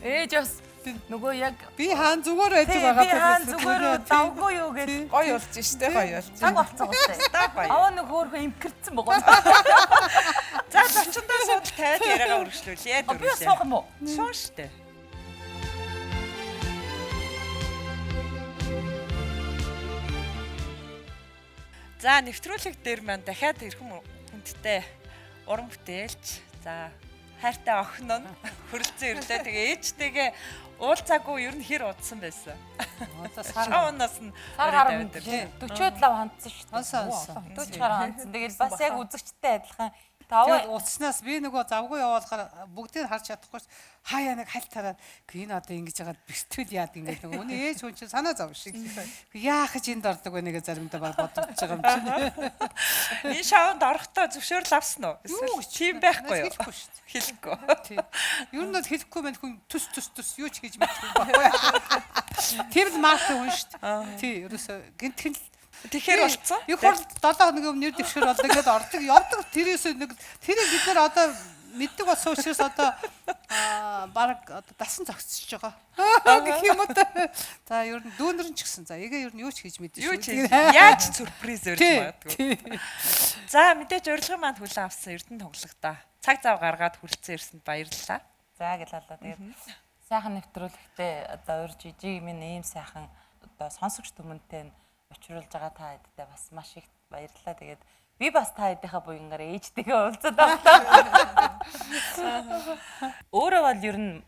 Ээж бас нөгөө яг Би хаан зүгээр байдаг би байгаа. хаан зүгээр давгүй юу гэж Гоё болж штэ гоё болж. цаг болцсон гоостай. Гоё. Аваа нэг хөөрхөн имгэрцэн байгаа. За зочиндоо сууд тайд яриагаа үргэлжлүүлье Би дөрвөлээ. суух юм уу? Суун штэ. За нэвтрүүлэг дээр маань дахиад эрхэм хүндтэй уран бүтээлч за хайртай охин нь хүрэлцэн ирлээ. Тэгээ ээжтэйгээ уулзаагүй ер нь хэр удсан байсан. Шоунаас нь Сар гарам 47 хандсан шүү дээ. Онсон. 40 гаруй хандсан. Тэгэл бас яг үзэгчтэй адилхан. Таваа Тэгээд уцснаас би нөгөө завгүй явуулахаар бүгдийг харж чадахгүй ш. Хаяа нэг хальт хараад энэ одоо ингэж яагаад бэртэл яад ингээд нөгөө үний ээж хүн чинь санаа зов шиг. Яах гэж энд ордог вэ нэгэ заримдаа баг бодож байгаа юм чинь. энэ шоунд орохдоо зөвшөөрөл авсан уу? Эсвэл тийм байхгүй юу? Хэлэхгүй шүү дээ. Хэлэхгүй. Тийм. Ер нь бол хэлэхгүй мэн хүн төс юу ч хийж мэдгүй байхгүй. Тэр л маркет хүн шүү дээ. Тий, ерөөсө гинтгэн Тэгэхээр болцсон. Их хол 7 хоногийн өмнө нэр дэвшгэр болдог гэдээ ордог. Явдаг тэрээс нэг тэрийг бид нар одоо мэддэг болсон учраас одоо баг одоо дасан зогсчихж байгаа. Гэх юм уу та. За ер нь дүүнэр нь ч гэсэн за эгээ ер нь юу ч хийж мэдэн Юу ч яаж сюрприз өрж магадгүй. За мэдээж урилгын маань хүлээн авсан Эрдэнэ тоглогтоо цаг зав гаргаад хүрэлцэн ирсэнд баярлалаа. За гэл болоо. Тэгээд сайхан нэвтрүүлэгтээ одоо урьж ижиг минь ийм сайхан одоо сонсогч түмэнтэй учруулж байгаа та хэдтэй бас маш их баярлалаа. Тэгээд би бас та хэдийнхаа буянгаар ээжтэйгээ уулзаад байгаа. Өөрөө бол ер нь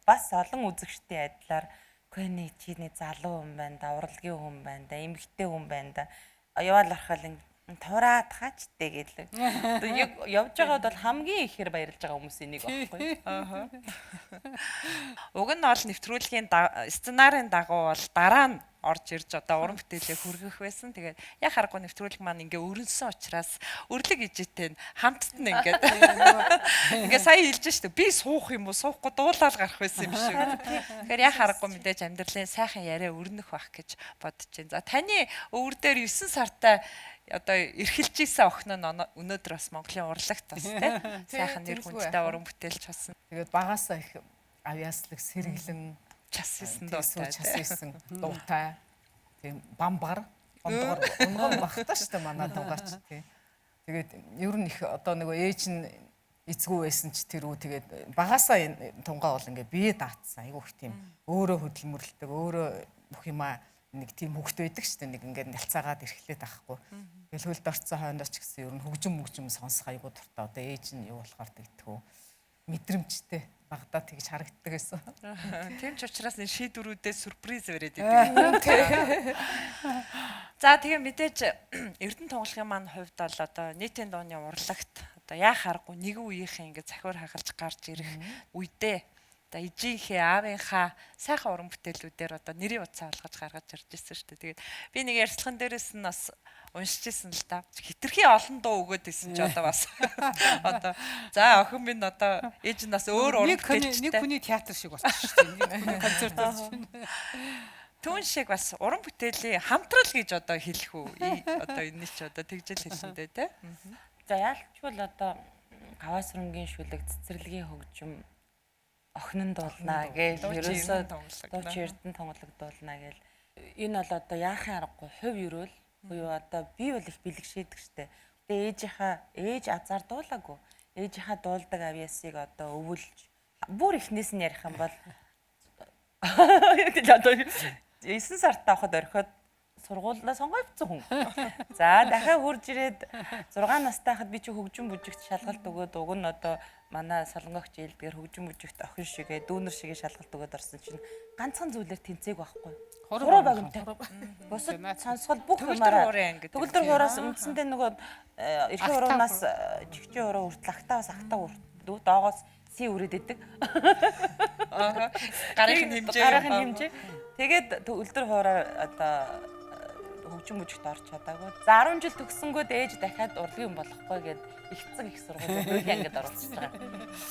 бас олон үзэгчдийн адилаар Кэни чиний залуу хүн байна да, урлагийн хүн байна да, эмэгтэй хүн байна да. Яваал орхол тураад хачтэй гэлээ. Яг явж байгаад бол хамгийн ихээр баярлж байгаа хүмүүсийн нэг байхгүй. Уг нь бол нэвтрүүлгийн сценарын дагуу бол дараа нь орж ирж одоо уран бүтээлээ хүргэх байсан. Тэгээд яг харахгүй нэвтрүүлэг маань ингээ өрнсөн учраас өрлөг ижитэй хамтд нь ингээд ингээ сая хэлж штэ би суух юм уу суухгүй дуулаад гарах байсан юм шиг. Тэгэхээр яг харахгүй мэдээж амьдралын сайхан яриа өрнөх байх гэж бодож байна. За таны өвөр дээр 9 сартай одоо эрхэлж ийсэн охин нь өнөөдөр бас Монголын урлагт бас тий сайхан нэр хүндтэй уран бүтээлч болсон. Тэгээд багасаа их авьяаслаг сэргэлэн Час исэн дуутай. Тийм бамбар онгон багтаа шүү дээ манай дугаарч тийм. Тэгээд ер нь их одоо нөгөө ээж нь эцгүй байсан ч тэр үү тэгээд багасаа энэ тунгаа бол ингээ бие даатсан айгүй их тийм өөрөө хөдөлмөрлөдөг өөрөө бүх юмаа нэг тийм хөвгт байдаг шүү дээ нэг ингээ нялцаагаад эрхлээд байхгүй. Тэгэл хөлд орцсон хойноос ч гэсэн ер нь хөгжим сонсох айгүй дуртай одоо ээж нь юу болохоор тэгдэхүү мэдрэмжтэй багтаа тэгж харагддаг гэсэн. Тийм ч учраас энэ шийдвэрүүдээ сюрприз бариад идэв. За тэгээ мэдээж Эрдэнэ тоглогийн маань хувьд бол одоо нийтийн дууны урлагт одоо яа харахгүй нэг үеийнхэн ингээд захиур хахалж гарч ирэх үедээ одоо ижийнхээ аавынхаа сайхан уран бүтээлүүдээр одоо нэрийн утсаа олгож гаргаж ирж ирсэн шүү дээ. Тэгээд би нэг ярилцлаган дээрээс нь бас уншижсэн л да. Хитрхи олон дуу өгөөд исэн ч одоо бас одоо за охин минь одоо ээж нь бас өөр уран бүтээлчтэй. Нэг хүний театр шиг болсон шүү дээ. Нэг хүний концерт болсон. Түүн шиг бас уран бүтээлийн хамтрал гэж одоо хэлэх үү? Одоо энэ ч одоо тэгжэл хэлэндээ тий. За яалчвал одоо гаваасрынгийн шүлэг цэцэрлэгийн хөгжим охин нь дуулна гэж ерөөсөө дууч эрдэнэ тонгологдуулна гэл энэ бол одоо яахын аргагүй хувь ерөөл буюу одоо би бол их бэлгшээдэг штэ. Гэтэ ээж азар дуулаагүй. Ээжийнхаа дуулдаг авьяасыг одоо өвүүлж бүр ихнээс нь ярих юм бол одоо 9 сартаа авахд орхиод сургуулаа сонгоовцсон хүн. За дахиад хурж ирээд 6 настай хахад би чи хөгжим бүжигт шалгалт өгөөд уг нь одоо манай солонгогч ээлдгээр хөгжим бүжигт охин шигээ дүүнер шигээ шалгалт өгөөд орсон чинь ганцхан зүйлээр тэнцээг байхгүй. Хуруу багамтай. Бусад сонсгол бүх юмараа төгөлдөр хуураас үндсэндээ нөгөө эрхийн хуруунаас чигчээ хуруу хүртэл ахтаас ахтаа хүртэл доогоос си үрээд идэг. Гарын хэмжээ. Тэгээд төгөлдөр хуураар одоо хөгжим бүжигт орч чадаагүй. За 10 жил төгссөнгөө ээж дахиад урлагийн болохгүй гээд ихцэг их сургууль хуулийн ангид оруулчихж байгаа.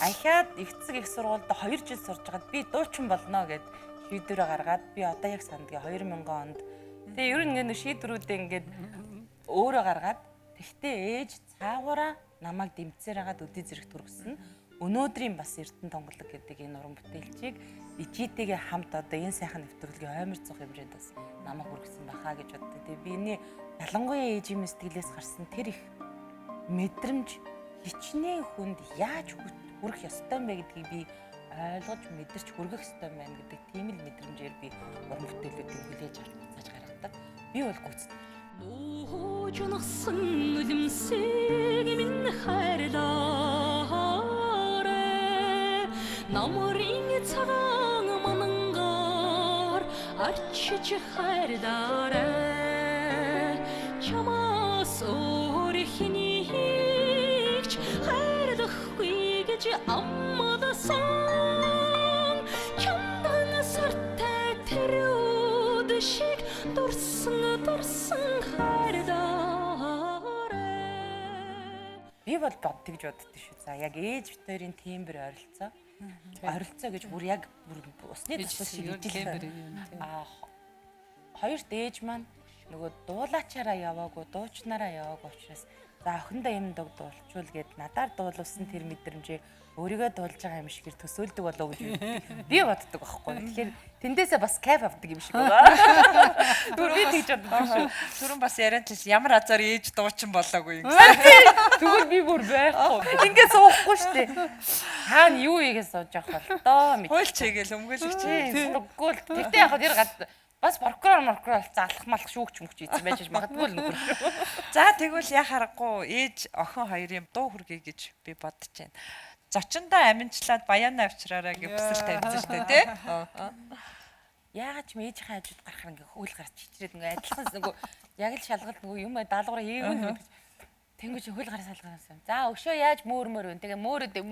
Ахиад ихцэг их сургуульд 2 жил сурж байгаад би дуучин болно гэд шийдвэрээ гаргаад би одоо яг сандгийн 2000 онд. Тэгээ ер нь ингэ шийдвэрүүдээ ингээд өөрөө гаргаад тэгтээ ээж цаагаараа намайг дэмцээр хагаад өдий зэрэгт хүргэсэн. Өнөөдрийн бас Эрдэнэ тонголог гэдэг энэ уран бүтээлчийг ижитэйгээ хамт одоо энэ сайхан нэвтрүүлгийн оймор цох хэмжээнд бас намайг хүргэсэн бахаа гэж боддог. Тэгээ би энэ ялангуяа ээжийн сэтгэлээс гарсан тэр их мэдрэмж хичнээн хүнд яаж хүрэх ёстой юм бэ гэдгийг би ойлгож мэдэрч хүргэх ёстой байна гэдэг тийм л мэдрэмжээр би уран бүтээлүүдийг хүлээж авч зааж гаргадаг. Би бол гүйцэтгэв. Нуужнасан үлэмсэг минь хайрлаарэ намрын цагаан манангаар арчиж хайрлаарэ чамаас өөр хинийч хайрлахгүй гэж аммадасан чамдан сартай тэрүүд шиг дурсан би бол боддогж боддоо шүү. За яг ээж битэрийн тембер ойролцоо. Ойролцоо гэж бүр яг усны тусал шиг ижилхэн. Хоёрт ээж маань нөгөө дуулаачаараа яваагүй, дуучнаараа яваагүй учраас за охиндоо юм дуулчул гэд надаар дуулуулсан тэр мэдрэмжээ өөрийгөө дуулж байгаа юм шигээр төсөөлдөг болоо гэж би боддог байхгүй. Тэгэхээр тэндээсээ бас кайф авдаг юм шиг байна. Би тэгж боддог шүү. Түрүүн бас яриад л ямар азар ээж дуучин болоогүй юм. Тэгвэл би бүр байхгүй. Ингээд суухгүй шүү дээ. Хаана юу ийгээ сууж явах бол доо мэд. Хуйлч хийгээл өмгөөлөгч. Сургуул. Тэгтээ яг тэр гад бас прокурор залах малах шүүгч мөгч ийсэн байж магадгүй л нөхөр шүү. За тэгвэл яа харахгүй ээж охин хоёрын дуу хүргэе гэж би бодож байна. Зочиндоо аминчлаад баяна авчраараа гэж бүсэл тавьсан шүү дээ, тий? Яагаад ч ээжийнхээ хажууд гарахаар ингээ хөөл гарч чичрээд ингээ адилхан нөгөө яг л шалгалт нөгөө юм даалгавраа хийгээгүй гэж тэнгуү чи хөөл гараа салгаасан. За өшөө яаж мөөрмөр вэ? Тэгээ мөөрөдөө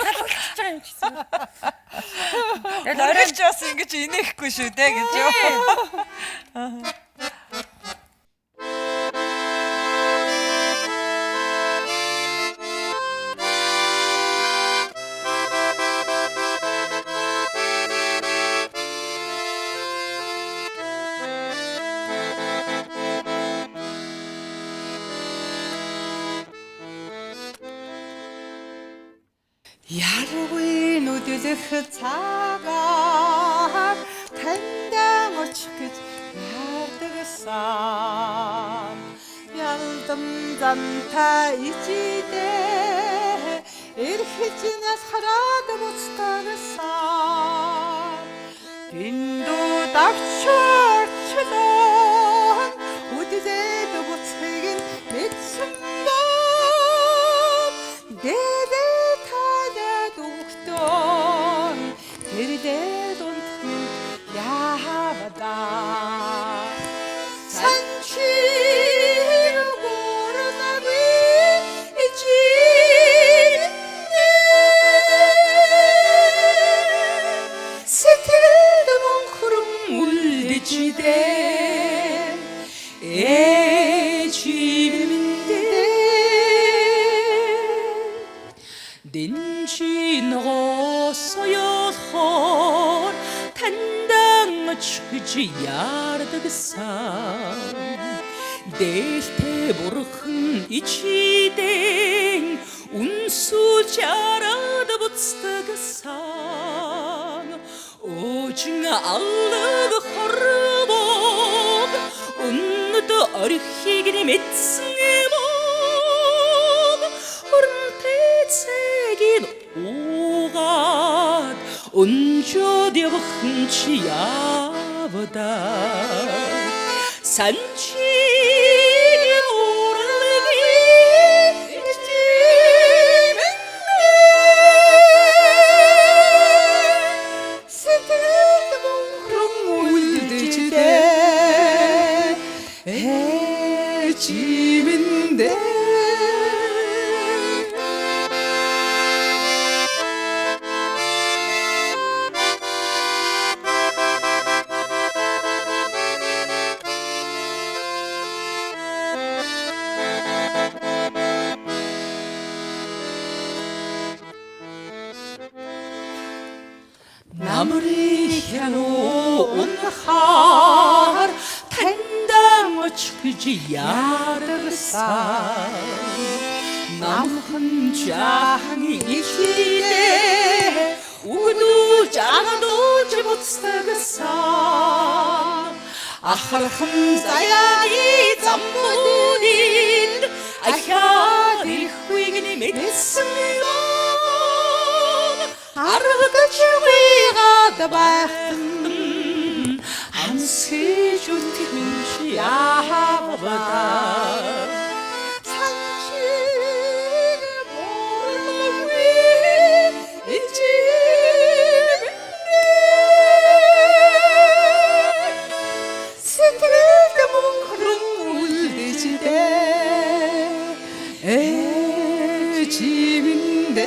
салгалж байгаа юм чийсэн. Тэгээд оройч бас ингэж инехгүй шүү дээ гэж юу. Яргүй нүдэлэх цагаар таньдан очих гэж яардагсан ялдам замтай ичидэ эрхэжнээс хараад буцтагсан дэндүү давчорчлон үдзээд буцхийг мэдсэн дээд Тэрдээ дунтхан яавада санчир горнави ичи сэтгэлд монхрон үлдэждэ эчимдэ 딘치 너서여хор тандан очиж яардагсан дээлтэй бурхан ичидэн үнсүүлж араад буцдаг сан ожин аллаг хорвог өнөд орхиг мэдсэн мог орнтэцэгин угаад өнжөд явхан чи явда 산치 나무리 향온 할 탄당 어치지 야르사 나무 장이 이기네 우도 장도 제못사그사 아할 함자야이 잠무딘 아야리 후이기니 메스미로 아르가치 위가 다바튼 안시 주티군시 야하바다 상치를 모르위 이지민네 스트레스 몽크롱 울리지대 에지민네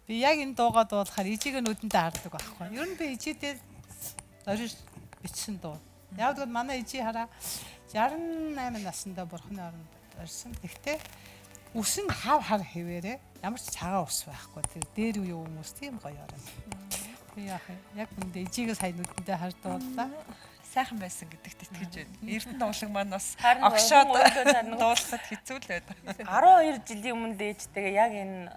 Би яг энэ дуугаа дуулахаар ижиг нь үдэндээ хардаг байхгүй. Ер нь би ижидээ зориж бичсэн дуу. Яг л манай ижи хараа 68 наснда бурхны оронд орсон. Тэгтээ үс нь хав хав хэвээрээ ямар ч цагаан ус байхгүй. Тэр дээр үе хүмүүс тийм гоё орон. Би яг үндэ ижигээ сайн үдэндээ хардаг боллаа. Сайхан байсан гэдэгт итгэж байна. Эрдэнэ дуулаг маань бас огшоод дуулахад хэцүү л байдаг. 12 жилийн өмнө дээжтэйгээ яг энэ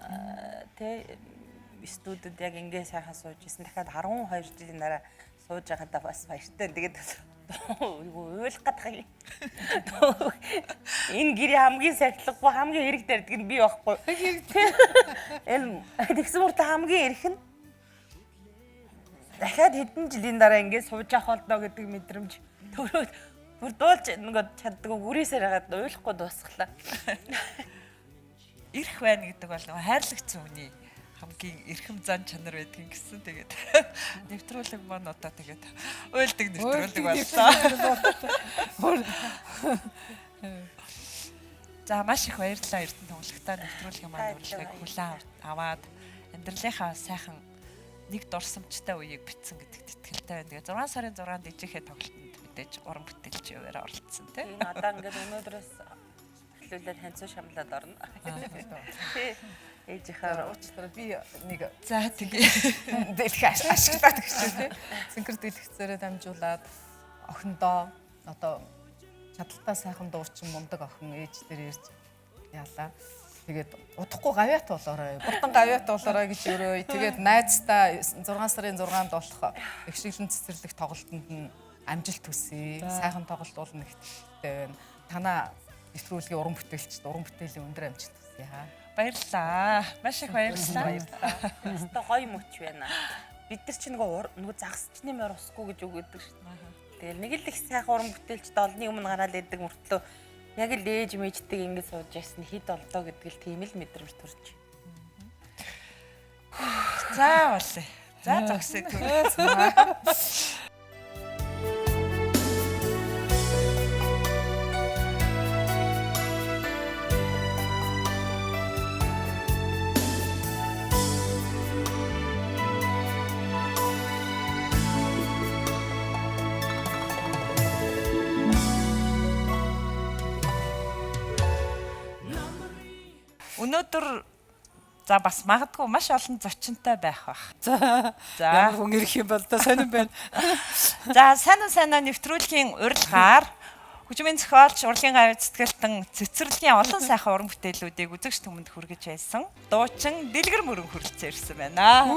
студид яг ингээ сайхан сууж исэн. Дахиад 12 жилийн дараа сууж байгаадаа бас баяртай. Тэгээд уйлах гэдэг. Энэ гэрээ хамгийн сахилгагүй хамгийн эрэг дэрдэг нь би байхгүй. Энэ тэгсэн мөртөө хамгийн эрх нь дахиад хэдэн жилийн дараа ингээ сууж авах болдоо гэдэг мэдрэмж төрөөд бүр дуулж нөгөө чаддгүй үрээсээр хагаад уйлахгүй дуусглаа. Ирэх байна гэдэг бол хайрлагцсан үний хамгийн эрхэм зан чанар байдгийн гэсэн. Тэгээд нэвтрүүлэг маань одоо тэгээд уйлдаг нэвтрүүлэг боллоо. За маш их баярлалаа Эрдэнэ тоглогтой нэвтрүүлгийн маань урилгыг хүлээн аваад амьдралынхаа сайхан нэг дурсамжтай үеийг битсэн гэдэгт итгэлтэй байна. Тэгээ 6 сарын 6-нд ижихээ тоглолтод мэдээж уран бүтээлч яваараа оролцсон тийм. Энэ одоо ингээд өнөөдрөөс эхлүүлээд ханцуу шамлаад орно. Ээжийнхээ уучлаарай би нэг за тэгээ дэлхий ашиглаад гэж тийм. Синхр дэлгэцээрээ дамжуулаад охиндоо одоо чадaltaа сайхан дуурчин мундаг охин ээж дээр ирж яалаа. Тэгээд удахгүй гавьяат болоорой. Буртан гавьяат болоорой гэж өрөө. Тэгээд найзтай 6 сарын 6-нд болох ихшиглэн цэцэрлэг тоглолтод нь амжилт хүсье. Сайхан тоглолт болно гэхдээ байна. Танаа нэвтрүүлгийн уран бүтээлчд уран бүтээлийн өндөр амжилт хүсье хаа. Баярлалаа. Маш их баярлалаа. Баярлалаа. Гоё мөч байна. Бид нар чи нөгөө загсчны морь усгүй гэж үг өгдөг шүү дээ. Тэгэл нэг л их сайхан уран бүтээлчд олны өмнө гараад идэг мөртлөө яг л ээж мэждэг ингэ сууж ясна хэд олдоо гэдэг л тийм л мэдрэмж төрж. За болъё. За зогсъё. өнөөдөр за бас магадгүй маш олон зочинтой байх бах. За. Ямар хүн ирэх юм бол да сонирн байна. За сайн нэвтрүүлгийн урилгаар хөгжмийн зохиолч, урлагийн гавь сэтгэлтэн цэцэрлэгийн олон сайхан уран бүтээлүүдийг үзэгч түмэнд хүргэж байсан. Дуучин Дэлгэр мөрөн хүрэлцэн ирсэн байна.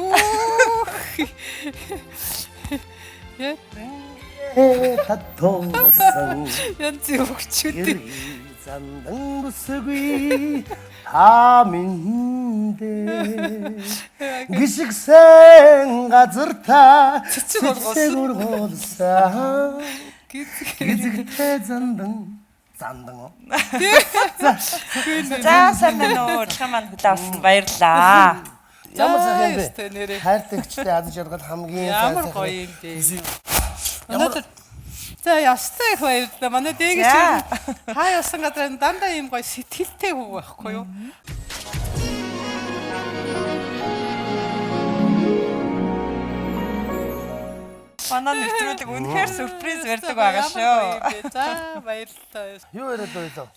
татуусан Янз бүр хөгчүүд. зандан бүсгүй аминдэ гисгсэн газар та цэцэг ургуулсан гизгтэй зандан оо. За сайн байна уу? Урилга маань хүлээ авсан баярлалаа. Ямар сайхан бэ? Ястай нэрээ. Хайртагчтай аз жаргал хамгийн Ямар гоё юм бэ. Өнөөдөр за ястай их баярлалаа. Манай дээгч хаа явсан газар дандаа ийм гоё сэтгэлтэй хөв байхгүй юу? Манай нэвтрүүлэг үнэхээр сюрприз барьдаг байгаа шүү. За баярлалаа. юу яриад байлаа?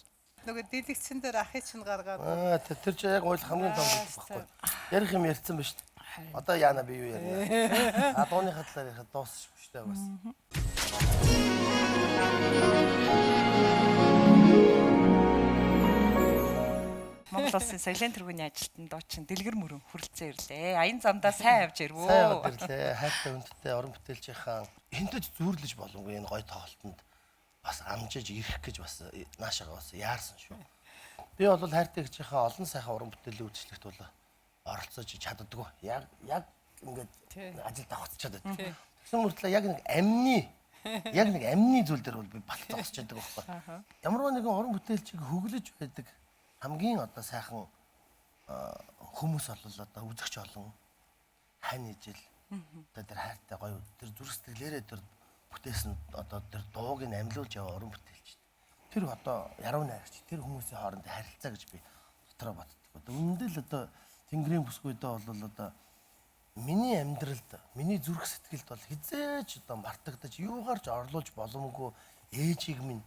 Нөгөө дэлгэцэн дээр ахыг чинь гаргаад Тэр чинь яг ойл хамгийн том байхгүй. Ярих юм ярьсан ба шүү дээ. Одоо яана би юу ярьна? Дууныхаа талаар ярихад дуусчихгүй шүү дээ бас. Монгол Улсын соёлын тэргүүний ажилтнанд дуучин Дэлгэр мөрөн хүрэлцэн ирлээ. Аян замдаа сайн явж ирвөө. Сайн яваад ирлээ. Хайртай хүндтэй уран бүтээлчийн хинтэж зүүрлэж болонгүй энэ гоё тоглолтод бас амжиж ирэх гэж бас наашаага бас яарсан шүү. Би бол хайртай гэрчийнхаа олон сайхан уран бүтээлийн үйлчлэгт бол оролцож чаддаггүй. Яг ингээд ажил давхцаад байдаг. Тэгсэн мөртлөө яг нэг амны зүйл дээр бол би бат зогсож байдаг байхгүй. Ямар нэгэн уран бүтээлчийг хөглөж байдаг хамгийн одоо сайхан хүмүүс бол одоо үзэгч олон хань ижил одоо тэр хайртай гоё тэр зүрх сэтгэлээрээ тэр бүтээсэн одоо тэр дууг нь амьлуулж яваа уран бүтээлч. Тэр одоо яруу найрагч тэр хүмүүсийн хооронд харилцаа гэж би дотроо боддог. Үнэндээ л одоо Тэнгэрийн бүсгүйдээ бол одоо миний амьдралд миний зүрх сэтгэлд бол хизээч одоо мартагдаж юугаар ч орлуулж боломгүй ээжийг минь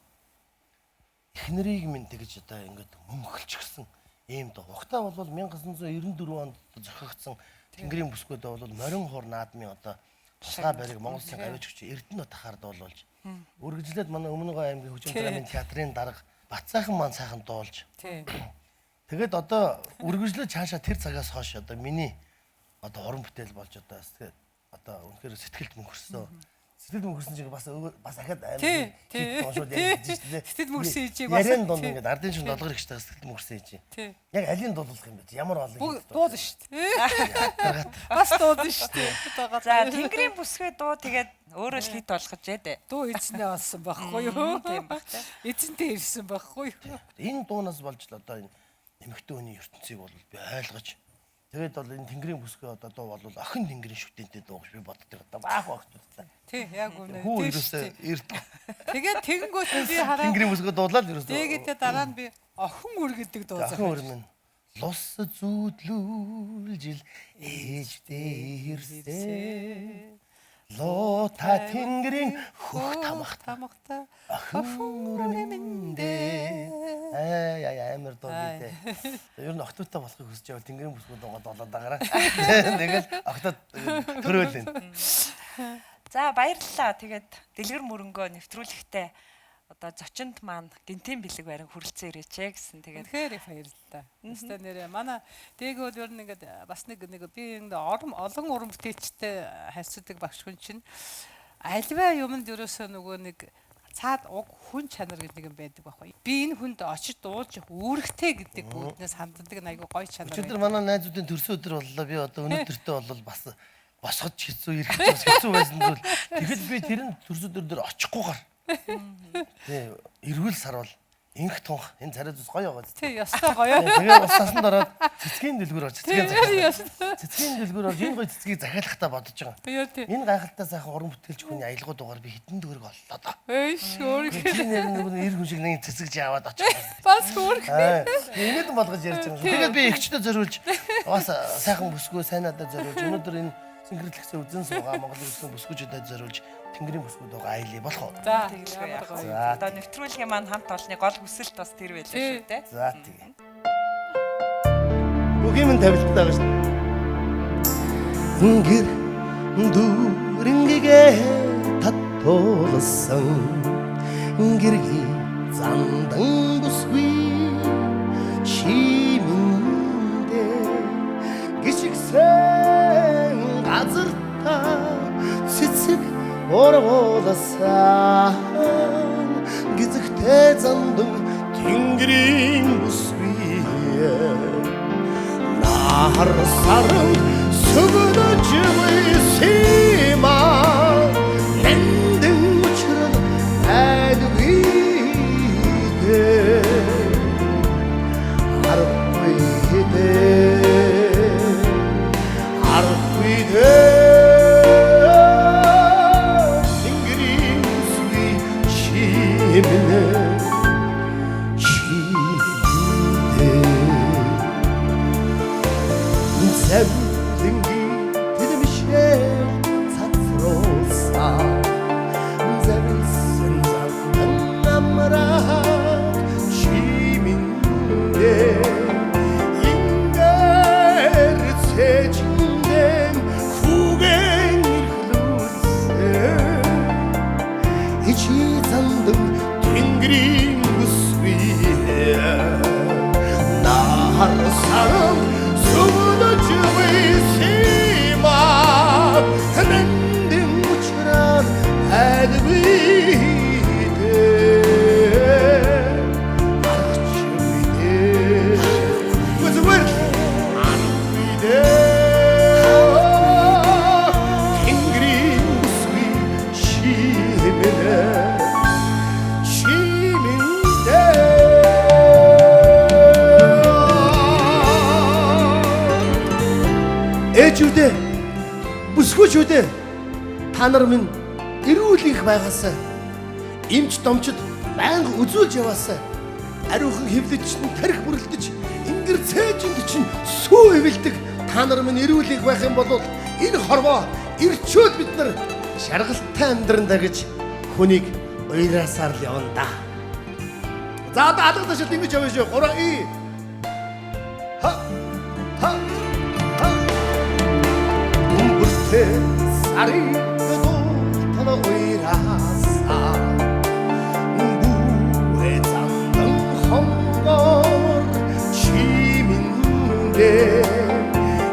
эхнэрийг минь тэгж одоо ингээд мөнхөлчихсөн ийм дуу. Угтаа бол 1994 онд зохиогдсон Тэнгэрийн бүсгүйдээ бол морин хуур наадмын одоо тусгай бариг Монгол Улсын гавьч хүч Эрдэнэ утгаар дуулуулж үргэлжлээд манай Өмнөгов аймгийн хөгжим драмын театрын дарга Батцайхан маань сайхан дуулж. Тэгээд одоо үргэлжлээд цаашаа тэр цагаас хойш одоо миний одоо уран бүтээл болж одоо үнэхээр сэтгэлд мөнхөрсөн. Сэтгэл мөнхөрсөн чинь бас ахаад амар сэтгэл мөнхөрсөн ижийг бас ярен дунд ингээд ардын шин долгор ихтэй сэтгэл мөнхөрсөн ижи. Яг алийн дуулах юм бэ? Ямар олон дууд шүү дээ. Бас дууд шүү дээ. За Тэнгэрийн бүсгүй дуу тэгээд өөрөө л хит болгож дээ. Дуу эзнээ олсон байхгүй юу? Тийм баг тийм. Эзэнтэй ирсэн байхгүй юу? Энэ дуунаас болж л одоо энэ эмэгтэй хүний ертөнцийг бол би ойлгож тэгээд бол энэ Тэнгэрийн бүсгүй одоо дуу бол охин Тэнгэрийн шүтэнтэй дуу гэж би боддог. Одоо баах багтуулсан. Тий, яг үнэ. Хүү ерөөсөө эрд. Тэгээд тэгэнгүүт би хараа Тэнгэрийн бүсгүй дуулаад ерөөсөө. Тэгээд дараа нь би охин үр гэдэг дуу зохиож. Охин үр минь лус зүүдлүүлж ил ээжтэй ирсэн. Лота Тэнгэрийн хөх тамахта охин үр минь амар дуу гэдэг. Ер нь октотой болохыг хүсэж байвал Тэнгэрийн бүсгүй дуугаад болоод байгаараа. Тэгэл октод төрөөлнө. За баярлалаа. Тэгээд Дэлгэр мөрөнгөө нэвтрүүлэхдээ одоо зочинд маань гинтийн бэлэг барин хүрэлцэн ирээчээ гэсэн. Тэгээд тэгэхээр их баярлалаа. Өстой нэрээ манай дээгүүд ер нь ингээд бас нэг би олон уран бүтээлчтэй харьцдаг багш хүн чинь альва юмд ерөөсөө нөгөө нэг цаад уг хүн чанар гэдэг юм байдаг байхгүй. Би энэ хүнд очиж дуулж үүрэгтэй гэдэг үүднээс ханддаг айгүй гоё чанар. Өчигдөр манай найзуудын төрсөн өдөр боллоо. Би одоо өнөөдөртөө бол бас босгож хэцүү ирэх бас хэцүү байсан зүйл. Тэгэхэд би тэр нь төрсөн өдөр дээр очихгүйгээр. Тий, эргүүл сарвал инх тунх энэ царай зүс гоё байгаа. Тий, ястай гоё. Тэгээ усаасан дараа цэцгийн дэлгүүр орж цэцгийн дэлгүүр орж энэ гоё цэцгийг захиалахтаа бодож байгаа. Энэ гайхалтай сайхан уран бүтээлч хүний аялгау дугаар би хитэн төгрөг оллоо доо. Шүүрэг. Нэг эр хүн шиг нэг цэцэгж яваад очих. Бас шүүрэг. Энэд болгож ярьж байгаа. Тэгээд би ихчдээ зориулж бас сайхан бүсгүй сайн надад зориулж өнөөдөр энэ синхронлэгсэн үзэн суугаа Монгол Улсын бүсгүйчүүдэд зориулж Тэнгэрийн бүсгүй дуугаа аялье болох уу? За тэгээ яах вэ? Одоо нэвтрүүлгийн маань хамт олонны гол хүсэлт бас тэр байлаа шүү дээ. За тэгээ. Бүх юм тавилттай байгаа шүү. Гэр дүрэнгээ татуулсан гэрги зандан бүсгүй чимэндэ гисгсэн газар та цэцэг оргуулсан гизэгтэй зандан тэнгэрийн бүсгүй нахар саран сүгнөж висима нэндэн учрал айдвиде арвиде тэнгэрийн бүсгүй чимнэ Zemlingi dilmişe satsrosa Zebilsin zandan amrak Şiminde İnger seçinden Kugen yıkılırsa İçi zandım tengrin busviye Nahar sarım Sima, nendim uçuran elbide, arçvide, gözümür anvide, tengrin busvi şimine, şiminde. Ээжүүдээ бүсгүүчүүдээ та нар минь эрүүл их байгаасаа эмч домчид байнга үзүүлж яваасаа ариухан хэвлэж тарих бүрлдэж ингэр цээжинд чинь сүү эвэлдэг та нар минь эрүүл их байх юм бол энэ хорвоо ирчүүд бид нар шаргалтай амьдрандаа гэж хүнийг уйраасаар л явна да. За одоо алгадаш ингэж явна шүү. 3 и ха ха Sarıdo tana oyrasa Bu ezandan hamlar çiminde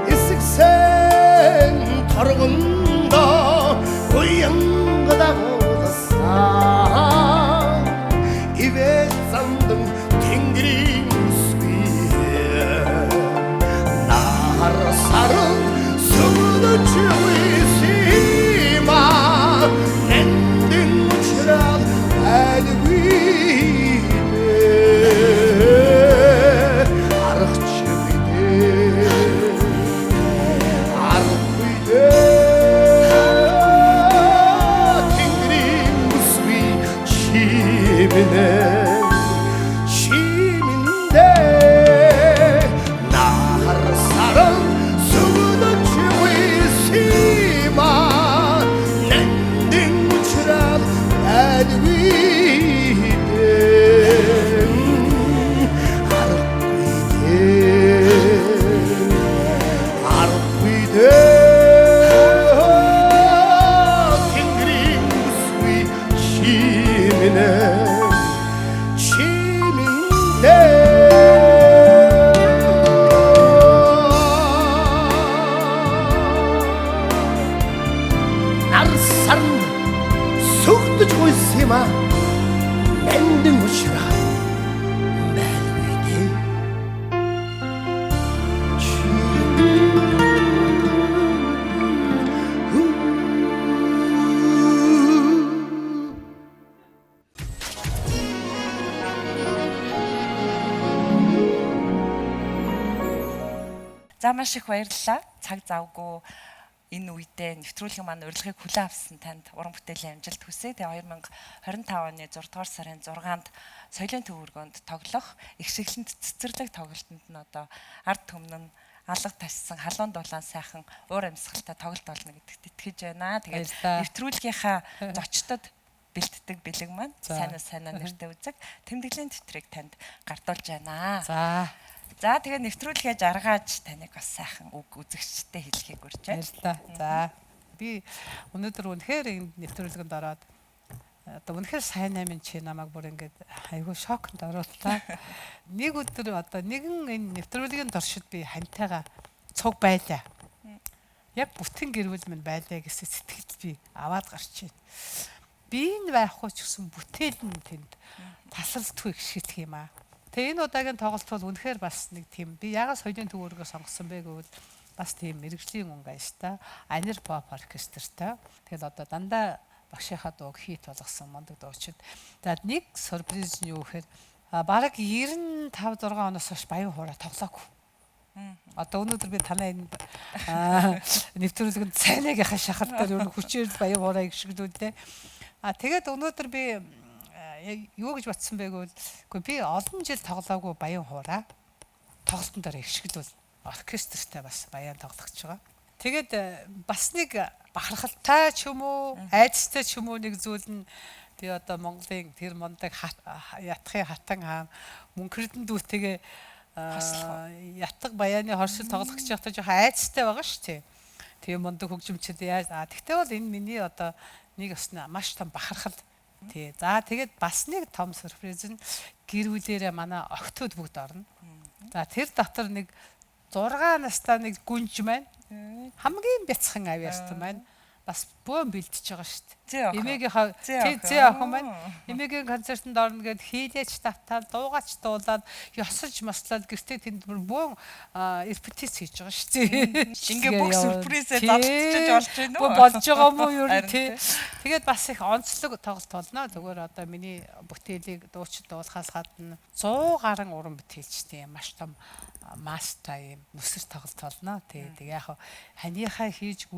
Isiksen targında Uyangıda olasa İvet sandım tengrin üstüye Nahar sarıl Sığınıcı wisima Nendin uçural elbide Arıkçı bide Arıkbide Tengrin busvi çimine Çiminde Nahar sarıl Sima nendin uçural elbide Arvide Tengrin busvi çimine Çiminde Сүгдэж гүйсэма нэндэн уушраа байлгүй За маш их баярлалаа. Цаг завгүй энэ үедээ нэвтрүүлгийн маань урилгыг хүлээн авсан танд уран бүтээлийн амжилт хүсье. Тэгээ 2025 оны 6 дугаар сарын 6-нд соёлын төвөргөнд тоглох их шиглэнт цэцэрлэг тоглолтод нь одоо ард түмэн алга тассан халуун дулаан сайхан уур амьсгалтай тоглолт болно гэдэгт итгэж байна. Тэгээд нэвтрүүлгийнхаа зочдод бэлддэг бэлэг маань сайн нэртэй үзэг тэмдэглэлийн тэвтрийг танд гартуулж байна. За За тэгээ нэвтрүүлгээ жаргаж таныг бас сайхан үг үзэгчтэй хэлхийг урьж байна. Баярлалаа. За би өнөөдөр үнэхээр энэ нэвтрүүлгэнд ороод одоо үнэхээр сайн наймын чи намайг бүр ингээд айгүй шокнд орууллаа. Нэг өдөр одоо нэгэн энэ нэвтрүүлгийн доршид би хантайгаа цуг байлаа. Яг бүтэн гэрвэл минь байлаа гэсэн сэтгэл би аваад гарч байна. Би энэ байхгүй ч гэсэн бүтээл нь тэнд тасалдгүй их шигдэх юм аа. Тэгээ энэ удаагийн тоглолт бол үнэхээр бас нэг тийм би ягаад соёлын төвөөргөө сонгосон бэ гэвэл бас тийм мэрэгжлийн унгайштай анир pop оркестртай. Тэгээд одоо дандаа багшийнхаа дууг хит болгосон мондөг дуучид. За нэг сюрприз нь юу гэхээр бараг 95 6 оноос хойш баян хуурай тоглоогүй. Одоо өнөөдөр би танаа энэ нэвтрүүлгэнд цайнагийнхаа шахалт дээр өнө хүчээр баян хуурай гიშгэлүүлээ. Тэгээд өнөөдөр би юу гэж батсан бэ гэвэл би олон жил тоглоогүй баян хуурай тоглолтын дээр гიშгэлүүл оркестртэй бас баян тоглогч байгаа. Тэгээд бас нэг бахархалтай ч юм уу, айдастай ч юм уу нэг зүйл нь би одоо Монголын тэр мондаг ятхын хатан хаан мөнх Эрдэнэдүүтэйгээ ятг баяаны хоршил тоглох гэж явахдаа жоохон айдастай байгаа шүү дээ. Тэгээ мондаг хөгжимчд яаж тэгтээ бол энэ миний одоо нэг өснө маш том бахархал. Тий. За тэгээд бас нэг том сюрприз нь гэр бүлээрээ манай охтууд бүгд орно. За тэр дотор нэг 6 настай нэг гүнж маань хамгийн бяцхан авьяастан маань бас бөөн бэлдэж байгаа шүү дээ. Эмээгийнхаа зээ охин маань эмээгийн концертанд орно гэд хийлээч тавтал дуугач дуулаад ёсолж маслаад гэртээ тэнд бөөн репетиц хийж байгаа шүү дээ. Ингээ бүх сюрпризээ задчихж болж байна уу? Болж байгаа мó юу тий. Тэгээд бас их онцлог тоглолт болно. Зүгээр одоо миний бүтээлийг дуучид дуулахаас гадна 100 гаруй уран бүтээлчтэй маш том мастер юм нүсэр тоглолт болно. Тэгээ яг ханыхаа хийж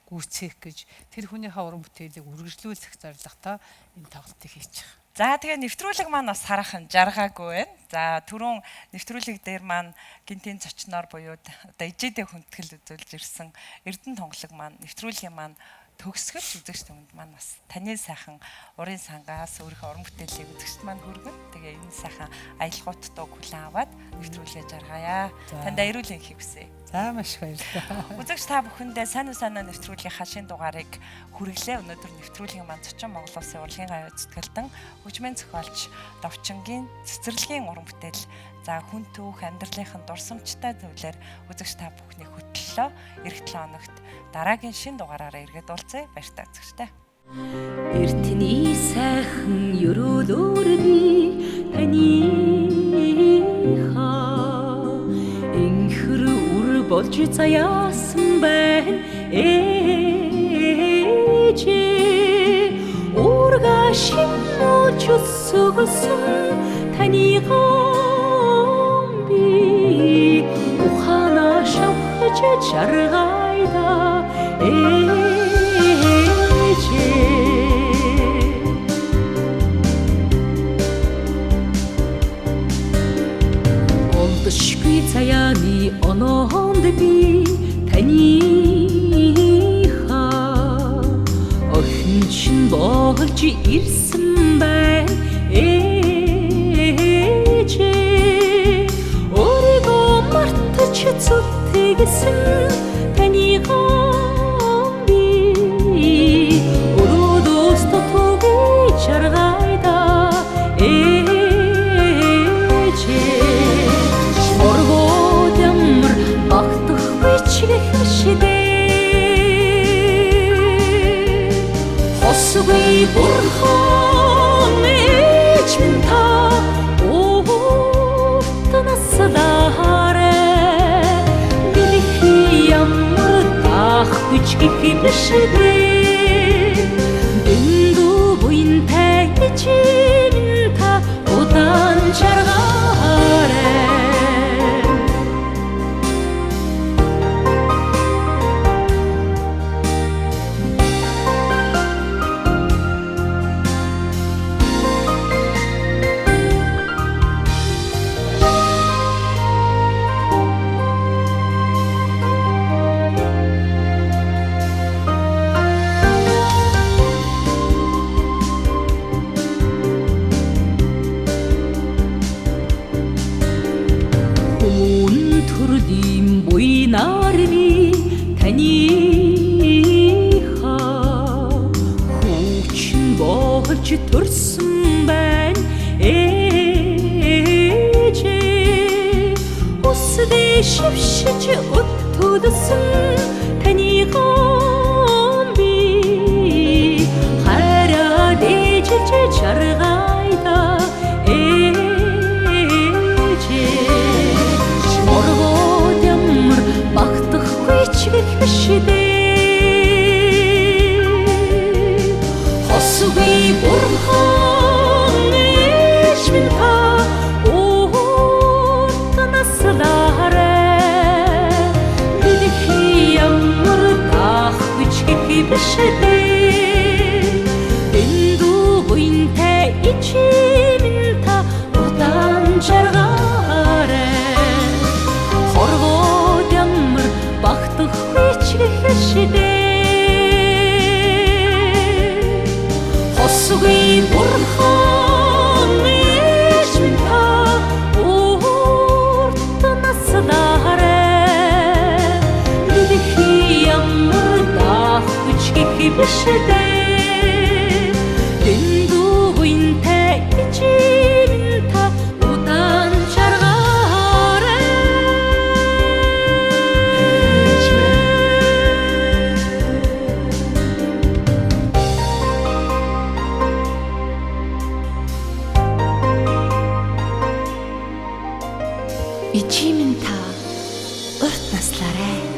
гүйцээх гэж тэр хүнийхээ уран бүтээлийг үргэлжлүүлэх зорилготой энэ тоглолтыг хийчих. За тэгээ нэвтрүүлэг маань бас хараахан жаргаагүй байна. За түрүүн нэвтрүүлэг дээр маань гинтийн зочноор буюу одоо ижидээ хүндэтгэл үзүүлж ирсэн Эрдэнэ тонголог маань нэвтрүүлгийн маань төгсгөл үзэгч түмэнд маань бас таны сайхан урын сангаас өөрийнхөө уран бүтээлийг үзэгчд маань хүргэн. Тэгээ энэ сайхан аялгауттайг хүлээн аваад нэвтрүүлгээ жаргаая. Танд аюулын хийх хүсье. За маш баярлалаа. Үзэгч та бүхэндээ сайн уу нэвтрүүлгийн хашийн дугаарыг хүргэлээ. Өнөөдөр нэвтрүүлгийн маань зочин Монгол Улсын урлагийн гавь зүтгэлтэн хөгжмийн зохиолч Довчингийн цэцэрлэгийн уран бүтээл за хүн түүх амьдралынхын дурсамжтай зүйлээр үзэгч та бүхнийг хөтлөлөө. Эх 7 хоногт дараагийн шин дугаараараа иргэд уулзъя. Баяртай үзэгчтэй. Эртний сайхан өрөөлөөр би таныхаа энхэр үр болж заяасан байна ээжээ ургашин мууч өсгөлсөн таныхаа би ухаана шавхаж жаргайда Олдошгүй цаяаны оноонд би таныхаа охинч нь болж ирсэн байна ээжээ өөрийгөө мартаж зүтгэсэн таныхаа жаргайда ээжээ оргоо ямар багтах бичгэх шидэ хосгүй бурхан ээж минь та уутнаас даарэ билхи ямар дах бичгэх бишдэ Чинта удан жаргаарэ болж төрсөн байна ээжээ үсдээ шившиж өтөлсөн таны гон би хараад ээжж чаргайда ээжээ моргод ямар багтахгүй ч гэхшдээ хосгүй бурхан ээж минь та Дэндүү буйнтай ичимэн та удаан жаргаарэ хорвоод ямар багтахгүй ч гэхшдээ хосгүй бурхан ээж минь та урт наслаарэ ямар бишдээ дэндүү буйнтай ичимэн та удаан жаргаарэ ичимэн та урт наслаарэ